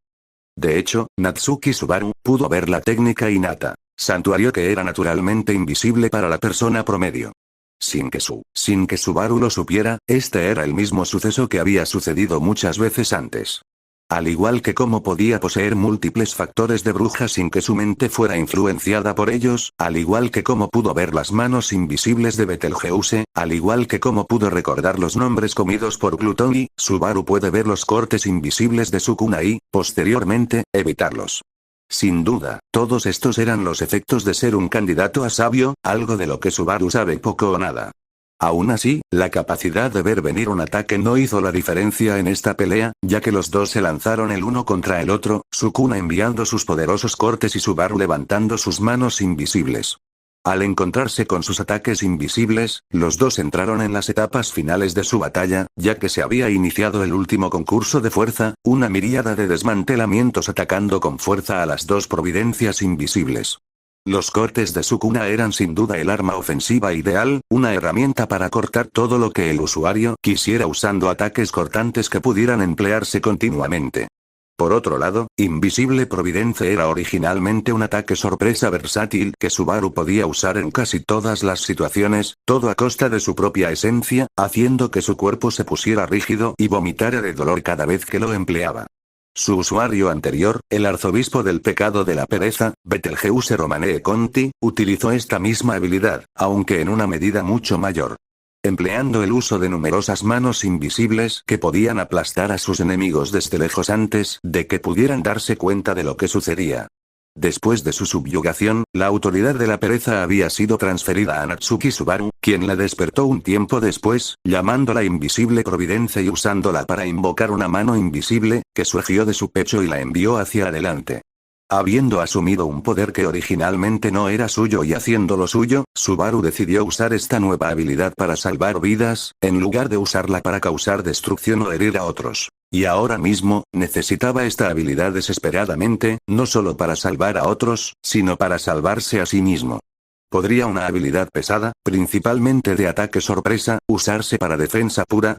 De hecho, Natsuki Subaru pudo ver la técnica innata, santuario que era naturalmente invisible para la persona promedio. Sin que Subaru lo supiera, este era el mismo suceso que había sucedido muchas veces antes. Al igual que cómo podía poseer múltiples factores de bruja sin que su mente fuera influenciada por ellos, al igual que cómo pudo ver las manos invisibles de Betelgeuse, al igual que cómo pudo recordar los nombres comidos por Gluttony, Subaru puede ver los cortes invisibles de Sukuna y, posteriormente, evitarlos. Sin duda, todos estos eran los efectos de ser un candidato a sabio, algo de lo que Subaru sabe poco o nada. Aún así, la capacidad de ver venir un ataque no hizo la diferencia en esta pelea, ya que los dos se lanzaron el uno contra el otro, Sukuna enviando sus poderosos cortes y Subaru levantando sus manos invisibles. Al encontrarse con sus ataques invisibles, los dos entraron en las etapas finales de su batalla, ya que se había iniciado el último concurso de fuerza, una miríada de desmantelamientos atacando con fuerza a las dos providencias invisibles. Los cortes de Sukuna eran sin duda el arma ofensiva ideal, una herramienta para cortar todo lo que el usuario quisiera usando ataques cortantes que pudieran emplearse continuamente. Por otro lado, Invisible Providence era originalmente un ataque sorpresa versátil que Subaru podía usar en casi todas las situaciones, todo a costa de su propia esencia, haciendo que su cuerpo se pusiera rígido y vomitara de dolor cada vez que lo empleaba. Su usuario anterior, el arzobispo del pecado de la pereza, Betelgeuse Romanee Conti, utilizó esta misma habilidad, aunque en una medida mucho mayor. Empleando el uso de numerosas manos invisibles que podían aplastar a sus enemigos desde lejos antes de que pudieran darse cuenta de lo que sucedía. Después de su subyugación, la autoridad de la pereza había sido transferida a Natsuki Subaru, quien la despertó un tiempo después, llamándola Invisible Providence y usándola para invocar una mano invisible, que surgió de su pecho y la envió hacia adelante. Habiendo asumido un poder que originalmente no era suyo y haciéndolo suyo, Subaru decidió usar esta nueva habilidad para salvar vidas, en lugar de usarla para causar destrucción o herir a otros. Y ahora mismo, necesitaba esta habilidad desesperadamente, no solo para salvar a otros, sino para salvarse a sí mismo. ¿Podría una habilidad pesada, principalmente de ataque sorpresa, usarse para defensa pura?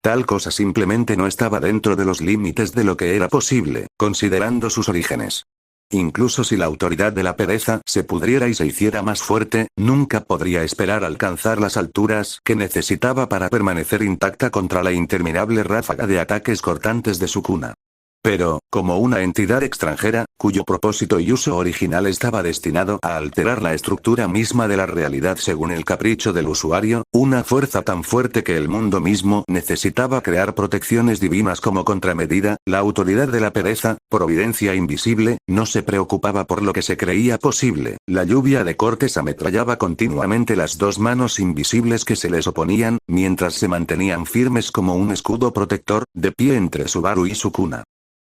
Tal cosa simplemente no estaba dentro de los límites de lo que era posible, considerando sus orígenes. Incluso si la autoridad de la pereza se pudriera y se hiciera más fuerte, nunca podría esperar alcanzar las alturas que necesitaba para permanecer intacta contra la interminable ráfaga de ataques cortantes de Sukuna. Pero, como una entidad extranjera, cuyo propósito y uso original estaba destinado a alterar la estructura misma de la realidad según el capricho del usuario, una fuerza tan fuerte que el mundo mismo necesitaba crear protecciones divinas como contramedida, la autoridad de la pereza, providencia invisible, no se preocupaba por lo que se creía posible. La lluvia de cortes ametrallaba continuamente las dos manos invisibles que se les oponían, mientras se mantenían firmes como un escudo protector, de pie entre Subaru y Sukuna.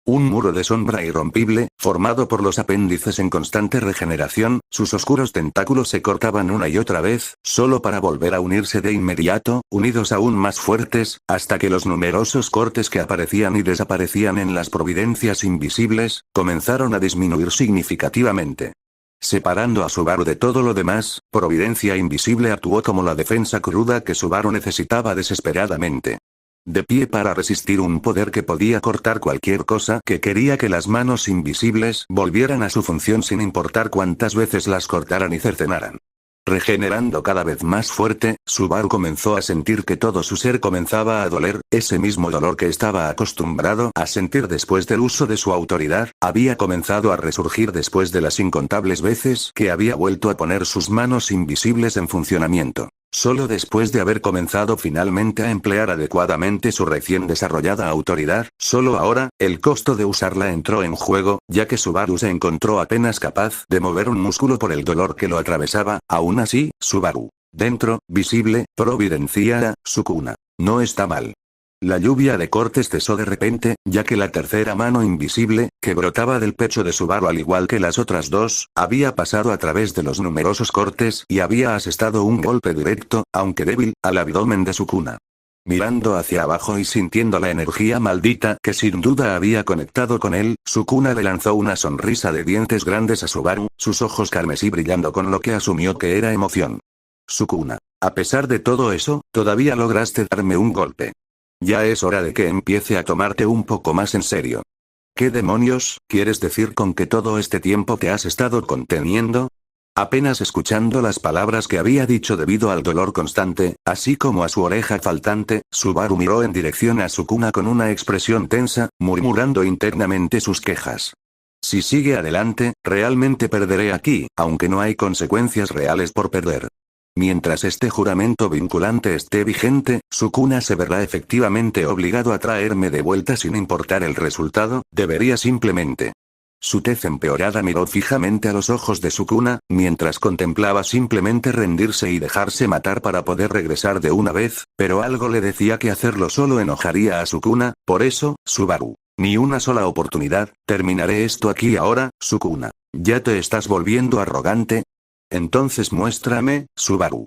Un muro de sombra irrompible, formado por los apéndices en constante regeneración, sus oscuros tentáculos se cortaban una y otra vez, solo para volver a unirse de inmediato, unidos aún más fuertes, hasta que los numerosos cortes que aparecían y desaparecían en las providencias invisibles, comenzaron a disminuir significativamente. Separando a Subaru de todo lo demás, Providencia Invisible actuó como la defensa cruda que Subaru necesitaba desesperadamente. De pie para resistir un poder que podía cortar cualquier cosa que quería que las manos invisibles volvieran a su función sin importar cuántas veces las cortaran y cercenaran. Regenerando cada vez más fuerte, Subaru comenzó a sentir que todo su ser comenzaba a doler, ese mismo dolor que estaba acostumbrado a sentir después del uso de su autoridad, había comenzado a resurgir después de las incontables veces que había vuelto a poner sus manos invisibles en funcionamiento. Solo después de haber comenzado finalmente a emplear adecuadamente su recién desarrollada autoridad, solo ahora, el costo de usarla entró en juego, ya que Subaru se encontró apenas capaz de mover un músculo por el dolor que lo atravesaba. Aún así, Subaru. Dentro, visible, providencia, Sukuna. No está mal. La lluvia de cortes cesó de repente, ya que la tercera mano invisible, que brotaba del pecho de Subaru al igual que las otras dos, había pasado a través de los numerosos cortes y había asestado un golpe directo, aunque débil, al abdomen de Sukuna. Mirando hacia abajo y sintiendo la energía maldita que sin duda había conectado con él, Sukuna le lanzó una sonrisa de dientes grandes a Subaru, sus ojos carmesí brillando con lo que asumió que era emoción. Sukuna. A pesar de todo eso, todavía lograste darme un golpe. Ya es hora de que empiece a tomarte un poco más en serio. ¿Qué demonios quieres decir con que todo este tiempo te has estado conteniendo? Apenas escuchando las palabras que había dicho debido al dolor constante, así como a su oreja faltante, Subaru miró en dirección a Sukuna con una expresión tensa, murmurando internamente sus quejas. Si sigue adelante, realmente perderé aquí, aunque no hay consecuencias reales por perder. Mientras este juramento vinculante esté vigente, Sukuna se verá efectivamente obligado a traerme de vuelta sin importar el resultado, debería simplemente. Su tez empeorada miró fijamente a los ojos de Sukuna, mientras contemplaba simplemente rendirse y dejarse matar para poder regresar de una vez, pero algo le decía que hacerlo solo enojaría a Sukuna, por eso, Subaru. Ni una sola oportunidad, terminaré esto aquí ahora, Sukuna. ¿Ya te estás volviendo arrogante? Entonces muéstrame, Subaru.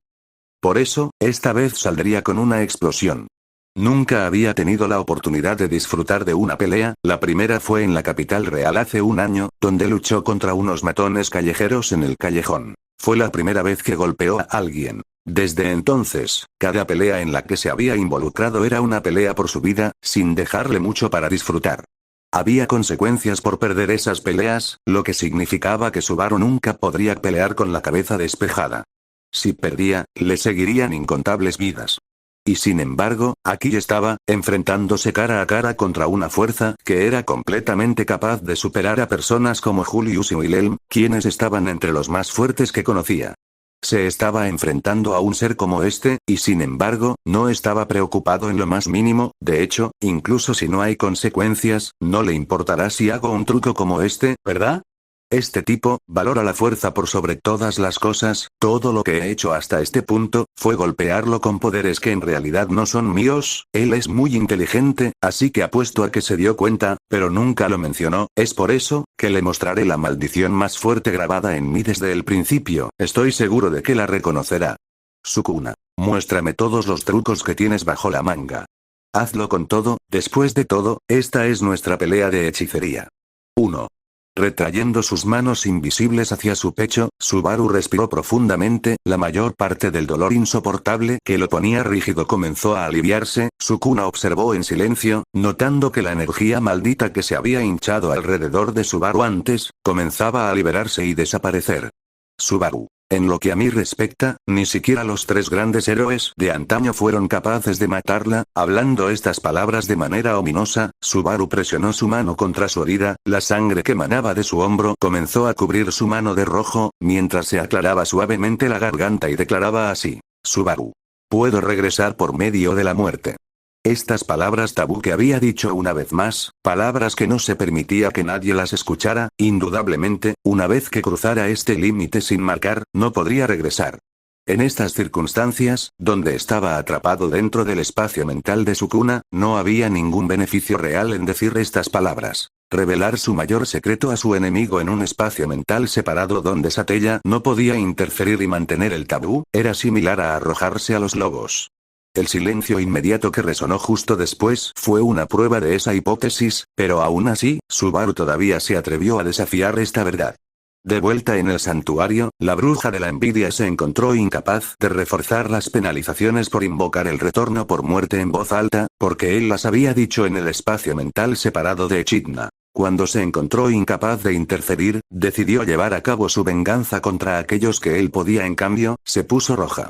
Por eso, esta vez saldría con una explosión. Nunca había tenido la oportunidad de disfrutar de una pelea, la primera fue en la capital real hace un año, donde luchó contra unos matones callejeros en el callejón. Fue la primera vez que golpeó a alguien. Desde entonces, cada pelea en la que se había involucrado era una pelea por su vida, sin dejarle mucho para disfrutar. Había consecuencias por perder esas peleas, lo que significaba que Subaru nunca podría pelear con la cabeza despejada. Si perdía, le seguirían incontables vidas. Y sin embargo, aquí estaba, enfrentándose cara a cara contra una fuerza que era completamente capaz de superar a personas como Julius y Wilhelm, quienes estaban entre los más fuertes que conocía. Se estaba enfrentando a un ser como este, y sin embargo, no estaba preocupado en lo más mínimo, de hecho, incluso si no hay consecuencias, no le importará si hago un truco como este, ¿verdad? Este tipo, valora la fuerza por sobre todas las cosas, todo lo que he hecho hasta este punto, fue golpearlo con poderes que en realidad no son míos, él es muy inteligente, así que apuesto a que se dio cuenta, pero nunca lo mencionó, es por eso, que le mostraré la maldición más fuerte grabada en mí desde el principio, estoy seguro de que la reconocerá. Sukuna, muéstrame todos los trucos que tienes bajo la manga. Hazlo con todo, después de todo, esta es nuestra pelea de hechicería. 1. Retrayendo sus manos invisibles hacia su pecho, Subaru respiró profundamente, la mayor parte del dolor insoportable que lo ponía rígido comenzó a aliviarse, Sukuna observó en silencio, notando que la energía maldita que se había hinchado alrededor de Subaru antes, comenzaba a liberarse y desaparecer. Subaru. En lo que a mí respecta, ni siquiera los tres grandes héroes de antaño fueron capaces de matarla. Hablando estas palabras de manera ominosa, Subaru presionó su mano contra su herida, la sangre que manaba de su hombro comenzó a cubrir su mano de rojo, mientras se aclaraba suavemente la garganta y declaraba así: Subaru. Puedo regresar por medio de la muerte. Estas palabras tabú que había dicho una vez más, palabras que no se permitía que nadie las escuchara, indudablemente, una vez que cruzara este límite sin marcar, no podría regresar. En estas circunstancias, donde estaba atrapado dentro del espacio mental de Sukuna, no había ningún beneficio real en decir estas palabras. Revelar su mayor secreto a su enemigo en un espacio mental separado donde Satella no podía interferir y mantener el tabú, era similar a arrojarse a los lobos. El silencio inmediato que resonó justo después fue una prueba de esa hipótesis, pero aún así, Subaru todavía se atrevió a desafiar esta verdad. De vuelta en el santuario, la bruja de la envidia se encontró incapaz de reforzar las penalizaciones por invocar el retorno por muerte en voz alta, porque él las había dicho en el espacio mental separado de Echidna. Cuando se encontró incapaz de interferir, decidió llevar a cabo su venganza contra aquellos que él podía. En cambio, se puso roja.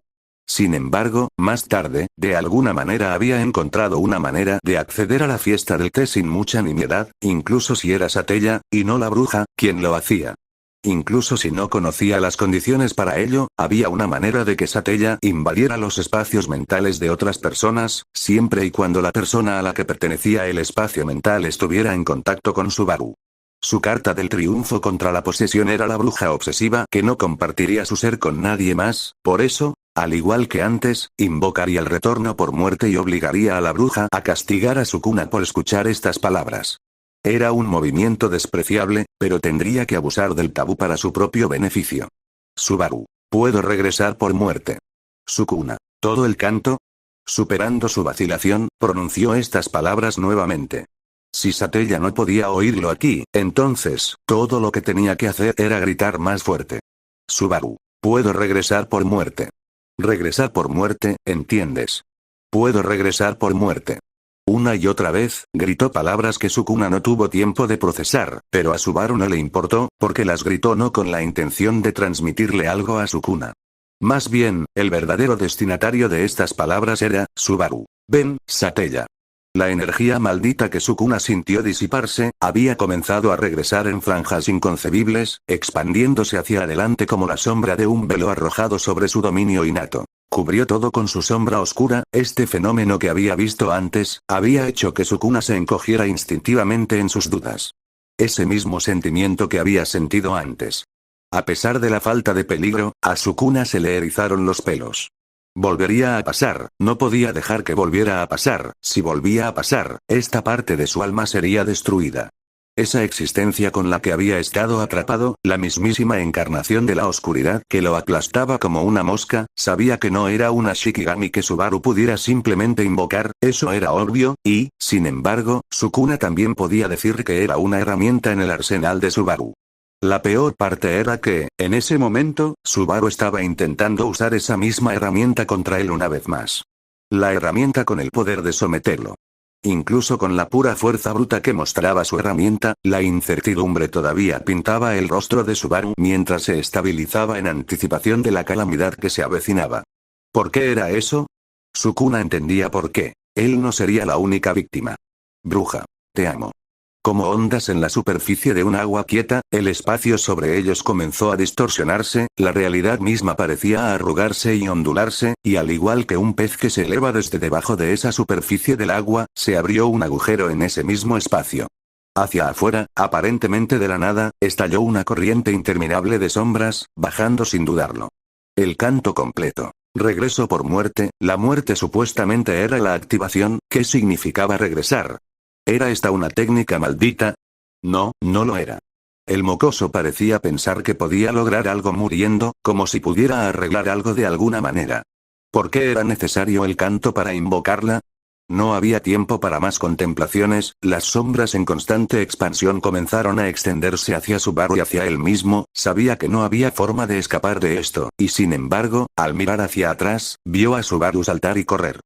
Sin embargo, más tarde, de alguna manera había encontrado una manera de acceder a la fiesta del té sin mucha nimiedad, incluso si era Satella, y no la bruja, quien lo hacía. Incluso si no conocía las condiciones para ello, había una manera de que Satella invadiera los espacios mentales de otras personas, siempre y cuando la persona a la que pertenecía el espacio mental estuviera en contacto con Subaru. Su carta del triunfo contra la posesión era la bruja obsesiva que no compartiría su ser con nadie más, por eso, al igual que antes, invocaría el retorno por muerte y obligaría a la bruja a castigar a Sukuna por escuchar estas palabras. Era un movimiento despreciable, pero tendría que abusar del tabú para su propio beneficio. Subaru. Puedo regresar por muerte. Sukuna. ¿Todo el canto? Superando su vacilación, pronunció estas palabras nuevamente. Si Satella no podía oírlo aquí, entonces, todo lo que tenía que hacer era gritar más fuerte. Subaru. Puedo regresar por muerte. Regresar por muerte, ¿entiendes? Puedo regresar por muerte. Una y otra vez, gritó palabras que Sukuna no tuvo tiempo de procesar, pero a Subaru no le importó, porque las gritó no con la intención de transmitirle algo a Sukuna. Más bien, el verdadero destinatario de estas palabras era, Subaru. Ven, Satella. La energía maldita que Sukuna sintió disiparse, había comenzado a regresar en franjas inconcebibles, expandiéndose hacia adelante como la sombra de un velo arrojado sobre su dominio innato. Cubrió todo con su sombra oscura, este fenómeno que había visto antes, había hecho que Sukuna se encogiera instintivamente en sus dudas. Ese mismo sentimiento que había sentido antes. A pesar de la falta de peligro, a Sukuna se le erizaron los pelos. Volvería a pasar, no podía dejar que volviera a pasar, si volvía a pasar, esta parte de su alma sería destruida. Esa existencia con la que había estado atrapado, la mismísima encarnación de la oscuridad que lo aplastaba como una mosca, sabía que no era una Shikigami que Subaru pudiera simplemente invocar, eso era obvio, y, sin embargo, Sukuna también podía decir que era una herramienta en el arsenal de Subaru. La peor parte era que, en ese momento, Subaru estaba intentando usar esa misma herramienta contra él una vez más. La herramienta con el poder de someterlo. Incluso con la pura fuerza bruta que mostraba su herramienta, la incertidumbre todavía pintaba el rostro de Subaru mientras se estabilizaba en anticipación de la calamidad que se avecinaba. ¿Por qué era eso? Sukuna entendía por qué. Él no sería la única víctima. Bruja. Te amo. Como ondas en la superficie de un agua quieta, el espacio sobre ellos comenzó a distorsionarse, la realidad misma parecía arrugarse y ondularse, y al igual que un pez que se eleva desde debajo de esa superficie del agua, se abrió un agujero en ese mismo espacio. Hacia afuera, aparentemente de la nada, estalló una corriente interminable de sombras, bajando sin dudarlo. El canto completo. Regreso por muerte, la muerte supuestamente era la activación, ¿qué significaba regresar? ¿Era esta una técnica maldita? No, no lo era. El mocoso parecía pensar que podía lograr algo muriendo, como si pudiera arreglar algo de alguna manera. ¿Por qué era necesario el canto para invocarla? No había tiempo para más contemplaciones, las sombras en constante expansión comenzaron a extenderse hacia Subaru y hacia él mismo, sabía que no había forma de escapar de esto, y sin embargo, al mirar hacia atrás, vio a Subaru saltar y correr.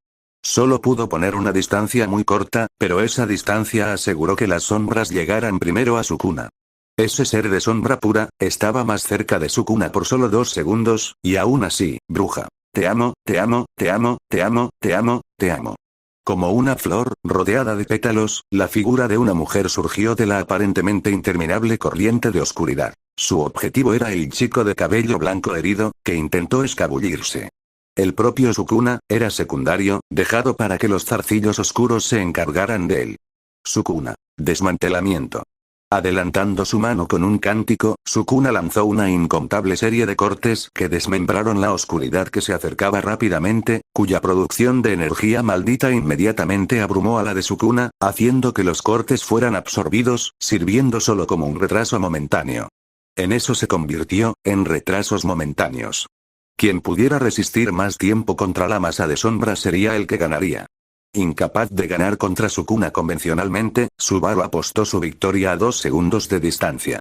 Solo pudo poner una distancia muy corta, pero esa distancia aseguró que las sombras llegaran primero a Sukuna. Ese ser de sombra pura, estaba más cerca de Sukuna por solo 2 segundos, y aún así, bruja. Te amo, te amo, te amo, te amo, te amo, te amo. Como una flor, rodeada de pétalos, la figura de una mujer surgió de la aparentemente interminable corriente de oscuridad. Su objetivo era el chico de cabello blanco herido, que intentó escabullirse. El propio Sukuna, era secundario, dejado para que los zarcillos oscuros se encargaran de él. Sukuna. Desmantelamiento. Adelantando su mano con un cántico, Sukuna lanzó una incontable serie de cortes que desmembraron la oscuridad que se acercaba rápidamente, cuya producción de energía maldita inmediatamente abrumó a la de Sukuna, haciendo que los cortes fueran absorbidos, sirviendo solo como un retraso momentáneo. En eso se convirtió, en retrasos momentáneos. Quien pudiera resistir más tiempo contra la masa de sombra sería el que ganaría. Incapaz de ganar contra Sukuna convencionalmente, Subaru apostó su victoria a 2 segundos de distancia.